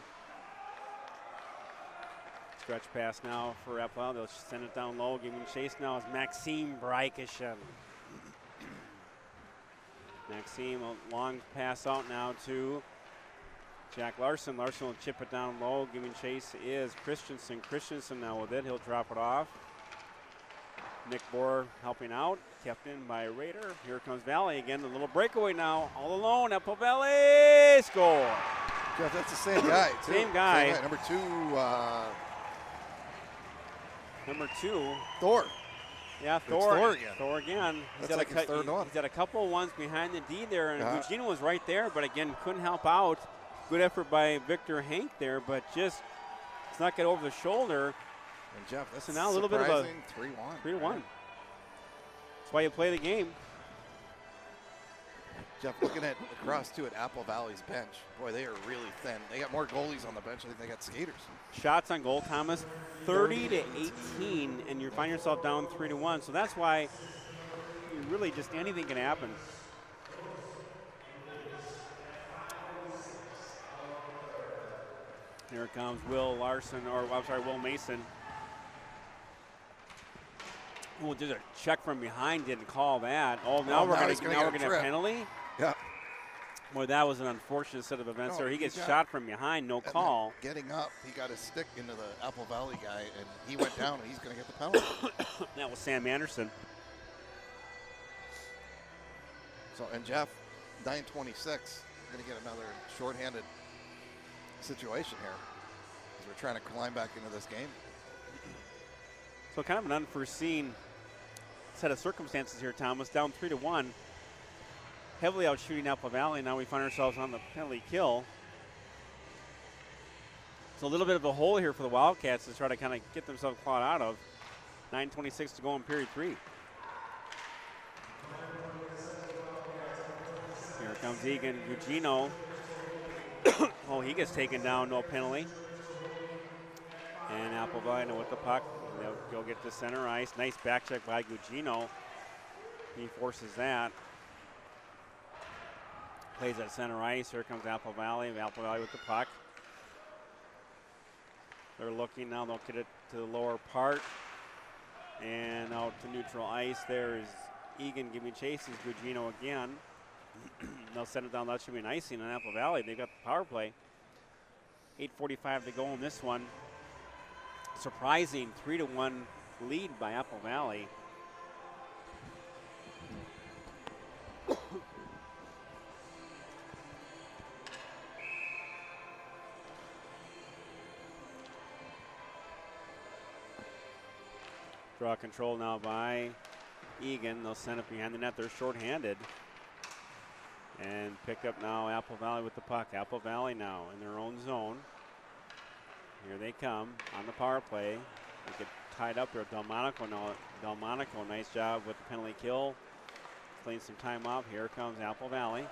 Stretch pass now for Apple Valley. They'll send it down low. Giving chase now is Maxime Breikischen. Maxime, a long pass out now to Jack Larson. Larson will chip it down low. Giving chase is Christensen. Christensen now with it. He'll drop it off. Nick Bohr helping out. Kept in by Rader. Here comes Valley again. A little breakaway now. All alone. Apple Valley score. Jeff, that's the same guy, too. Same guy. Number 2. Number 2. Thor. Yeah, Thor again. Thor again. That's like his third one. He's got a couple of ones behind the D there, and Gugino was right there, but again, couldn't help out. Good effort by Victor Hank there, but just snuck it over the shoulder. And Jeff, that's now a little bit of a 3-1. 3-1. That's why you play the game. Jeff, looking at across too at Apple Valley's bench, boy, they are really thin. They got more goalies on the bench than they got skaters. Shots on goal, Thomas, 30-18, and you find yourself down 3-1. So that's why you really just anything can happen. Here comes Will Larson, or I'm sorry, Will Mason. Oh, did a check from behind, didn't call that. Oh, now we're going to have a penalty? Yeah. Boy, that was an unfortunate set of events there. He gets shot from behind, no call. Getting up, he got his stick into the Apple Valley guy, and he went down, and he's going to get the penalty. That was Sam Anderson. So, and Jeff, 9:26, going to get another shorthanded situation here as we're trying to climb back into this game. So kind of an unforeseen set of circumstances here, Thomas. Down 3-1. Heavily out shooting Apple Valley. Now we find ourselves on the penalty kill. It's a little bit of a hole here for the Wildcats to try to kind of get themselves clawed out of. 9:26 to go in period 3. Here comes Eagan. Gugino. Oh, he gets taken down, no penalty. And Apple Valley with the puck. They'll go get to center ice. Nice back check by Gugino. He forces that. Plays at center ice. Here comes Apple Valley. Apple Valley with the puck. They're looking now. They'll get it to the lower part. And out to neutral ice. There is Eagan giving chases. Gugino again. They'll send it down. That should be an icing on Apple Valley. They've got the power play. 8:45 to go in this one. Surprising 3-1 lead by Apple Valley. Draw control now by Eagan. They'll send it behind the net. They're shorthanded. And pick up now Apple Valley with the puck. Apple Valley now in their own zone. Here they come on the power play. They get tied up there. Delmonico, nice job with the penalty kill. Playing some time off. Here comes Apple Valley.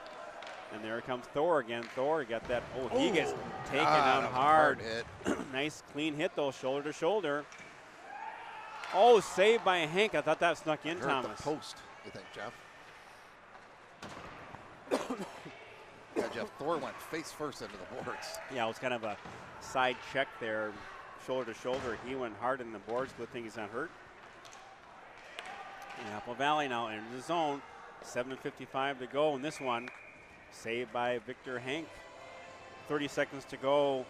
And there comes Thor again. Thor got that. Oh, he gets taken down hard. Nice clean hit though, shoulder to shoulder. Oh, saved by Hank. I thought that snuck in, Thomas. The post, you think, Jeff? Yeah, Jeff, Thor went face first into the boards. Yeah, it was kind of a side check there, shoulder to shoulder. He went hard in the boards. Good thing he's not hurt. And Apple Valley now in the zone. 7:55 to go in this one. Saved by Victor Hank. 30 seconds to go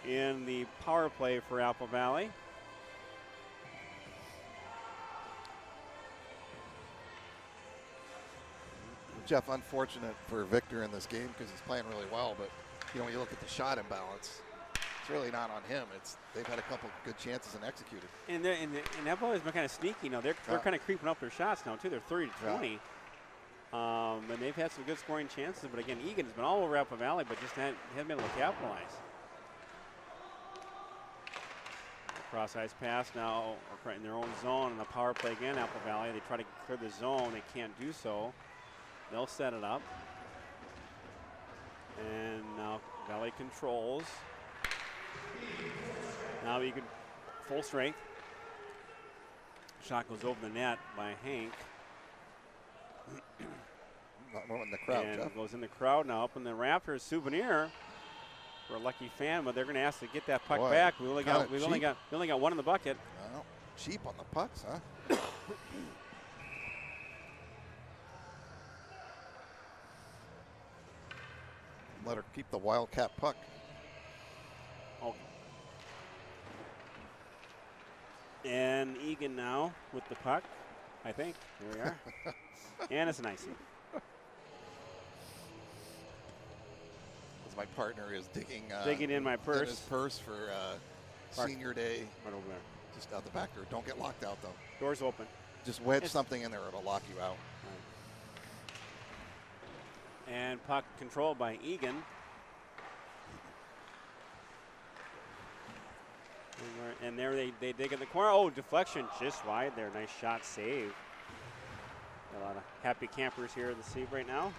in the power play for Apple Valley. Jeff, unfortunate for Victor in this game because he's playing really well, but when you look at the shot imbalance, it's really not on him. They've had a couple good chances and executed. And Apple has been kind of sneaky. They're kind of creeping up their shots now too. They're 30-20, and they've had some good scoring chances. But again, Eagan's been all over Apple Valley, but just haven't been able to capitalize. Cross-ice pass now in their own zone in the power play again. Apple Valley, they try to clear the zone. They can't do so. They'll set it up. And now Valley controls. Now Eagan full strength. Shot goes over the net by Hank. Not in the crowd, and Jeff. Goes in the crowd now up in the Raptors souvenir for a lucky fan, but they're going to ask to get that puck back. We only got one in the bucket. Well, cheap on the pucks, huh? Let her keep the Wildcat puck. Oh. And Eagan now with the puck, I think. Here we are. And it's an icing. As my partner is digging in my purse. In his purse for senior day. Right over there. Just out the back door. Don't get locked out, though. Door's open. Just wedge something in there. It'll lock you out. And puck controlled by Eagan. And there they dig in the corner. Oh, deflection just wide there. Nice shot save. Got a lot of happy campers here in the seat right now.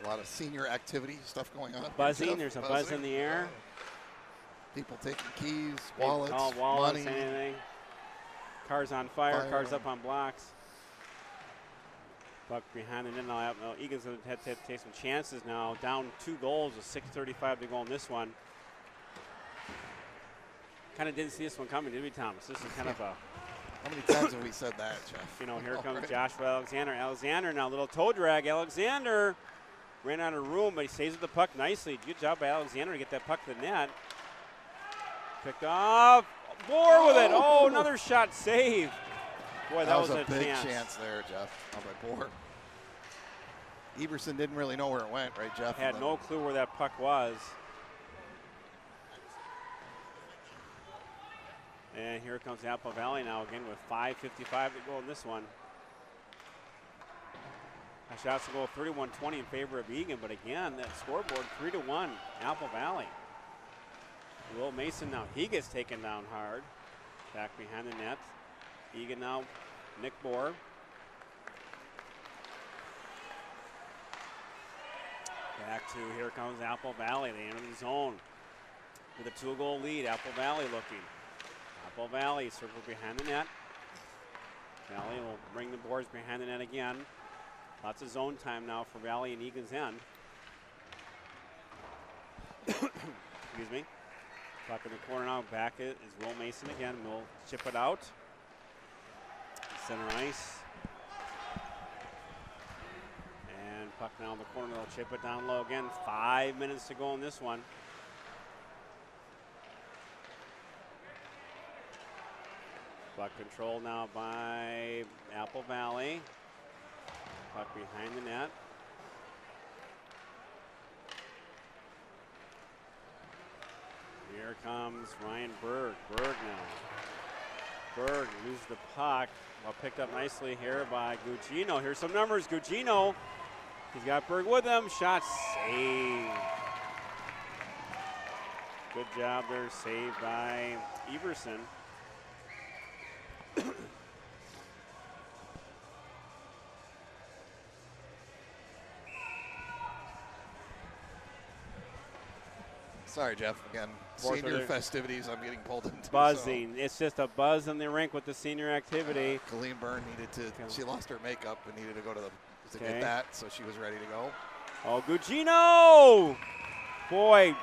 A lot of senior activity stuff going on. Buzzing. There's a buzz in the air. People taking keys, wallets, wallets, money. anything. Cars on fire. Cars up on blocks. Puck behind the net now. Eagan's going to have to take some chances now. Down 2 goals with 6:35 to go in this one. Kind of didn't see this one coming, did we, Thomas? This is kind of a... How many times have we said that, Jeff? Here comes Joshua Alexander. Alexander now, a little toe drag. Alexander ran out of room, but he stays with the puck nicely. Good job by Alexander to get that puck to the net. Picked off. Bohr with it. Oh, another shot save. Boy, that was a big chance there, Jeff, by Bohr. Everson didn't really know where it went, right, Jeff? Had no clue where that puck was. And here comes Apple Valley now again with 5:55 to go in this one. Shots to go 31-20 in favor of Eagan, but again, that scoreboard 3-1, Apple Valley. Will Mason now, he gets taken down hard. Back behind the net. Eagan now, Nick Bohr. Back to, here comes Apple Valley. They enter the zone with a 2-goal lead. Apple Valley looking. Apple Valley circle behind the net. Valley will bring the boards behind the net again. Lots of zone time now for Valley and Eagan's end. Excuse me. Puck in the corner now. Back is Will Mason again. Will chip it out. Center ice. And puck now in the corner. They'll chip it down low again. 5 minutes to go in this one. Puck control now by Apple Valley. Puck behind the net. Here comes Ryan Berg. Berg now. Berg loses the puck. Well, picked up nicely here by Gugino. Here's some numbers. Gugino. He's got Berg with him. Shot saved. Good job there. Saved by Everson. Sorry, Jeff. Again, senior festivities I'm getting pulled into. Buzzing. So. It's just a buzz in the rink with the senior activity. Colleen Byrne needed to, she lost her makeup and needed to go to get that, so she was ready to go. Oh, Gugino! Boy,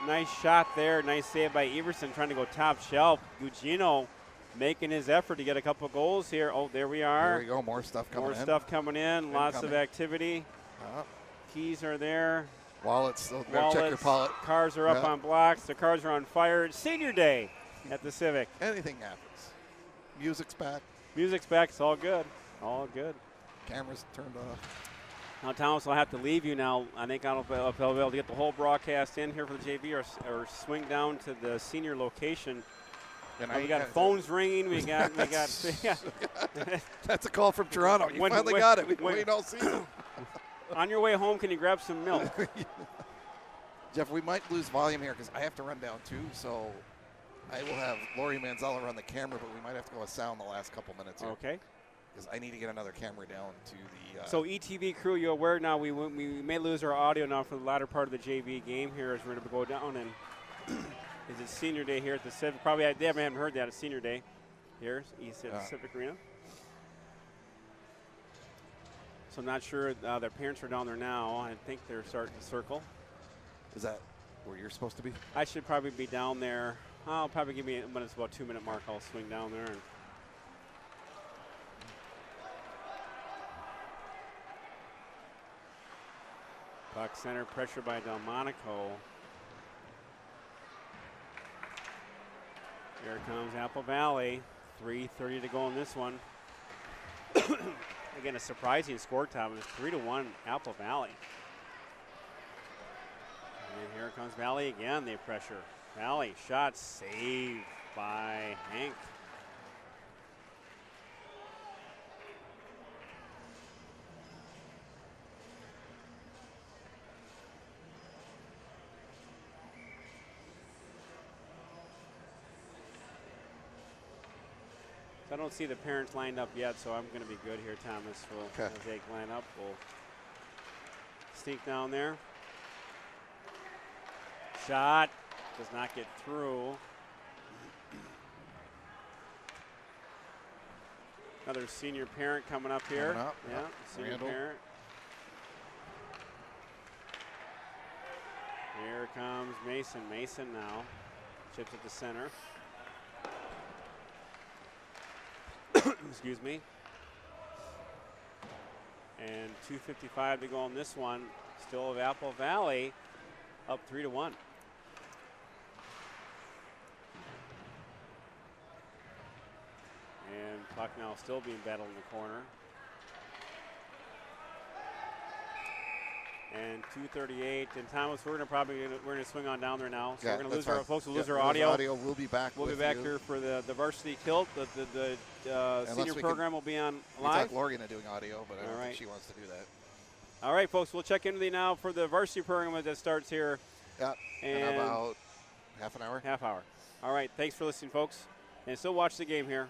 nice shot there. Nice save by Everson trying to go top shelf. Gugino making his effort to get a couple goals here. Oh, there we are. There we go. More stuff coming in. More stuff coming in. Lots of activity. Keys are there. Wallets. Check your wallet. Cars are up on blocks. The cars are on fire. It's senior day at the Civic. Anything happens. Music's back. Music's back. It's all good. All good. Cameras turned off. Now, Thomas, I'll have to leave you now. I think I'll be able to get the whole broadcast in here for the JV or swing down to the senior location. And we got phones ringing. We got. Yeah. That's a call from Toronto. You finally got it. We've been waiting all season. On your way home, can you grab some milk? Jeff, we might lose volume here because I have to run down too. So I will have Lori Manzella run the camera, but we might have to go with sound the last couple minutes here. Okay. Because I need to get another camera down to the. So ETV crew, you're aware now we may lose our audio now for the latter part of the JV game here as we're going to go down and. Is it senior day here at the Civic? Probably they haven't heard that. It's senior day here at the Civic Arena. So I'm not sure their parents are down there now. I think they're starting to circle. Is that where you're supposed to be? I should probably be down there. I'll probably give me when it's about 2-minute mark. I'll swing down there. And puck center, pressure by Delmonico. Here comes Apple Valley. 3:30 to go in this one. Again, a surprising score time. It's 3-1 Apple Valley. And here comes Valley again. They pressure. Valley shot saved by Hank. I don't see the parents lined up yet, so I'm going to be good here, Thomas. As they line up, we'll sneak down there. Shot does not get through. Another senior parent coming up here. Yeah, senior Randall. Parent. Here comes Mason. Mason now chips at the center. Excuse me. And 2:55 to go on this one. Still of Apple Valley, up 3-1. And puck now still being battled in the corner. And 2:38. And Thomas, we're gonna swing on down there now. So we're gonna lose our folks. We'll lose our audio. We'll be back. We'll be back here for the varsity tilt. The senior program will be on live. Lori into doing audio, but I don't think she wants to do that. All right, folks. We'll check into now for the varsity program that starts here. Yeah. In about half an hour. Half hour. All right. Thanks for listening, folks, and still watch the game here.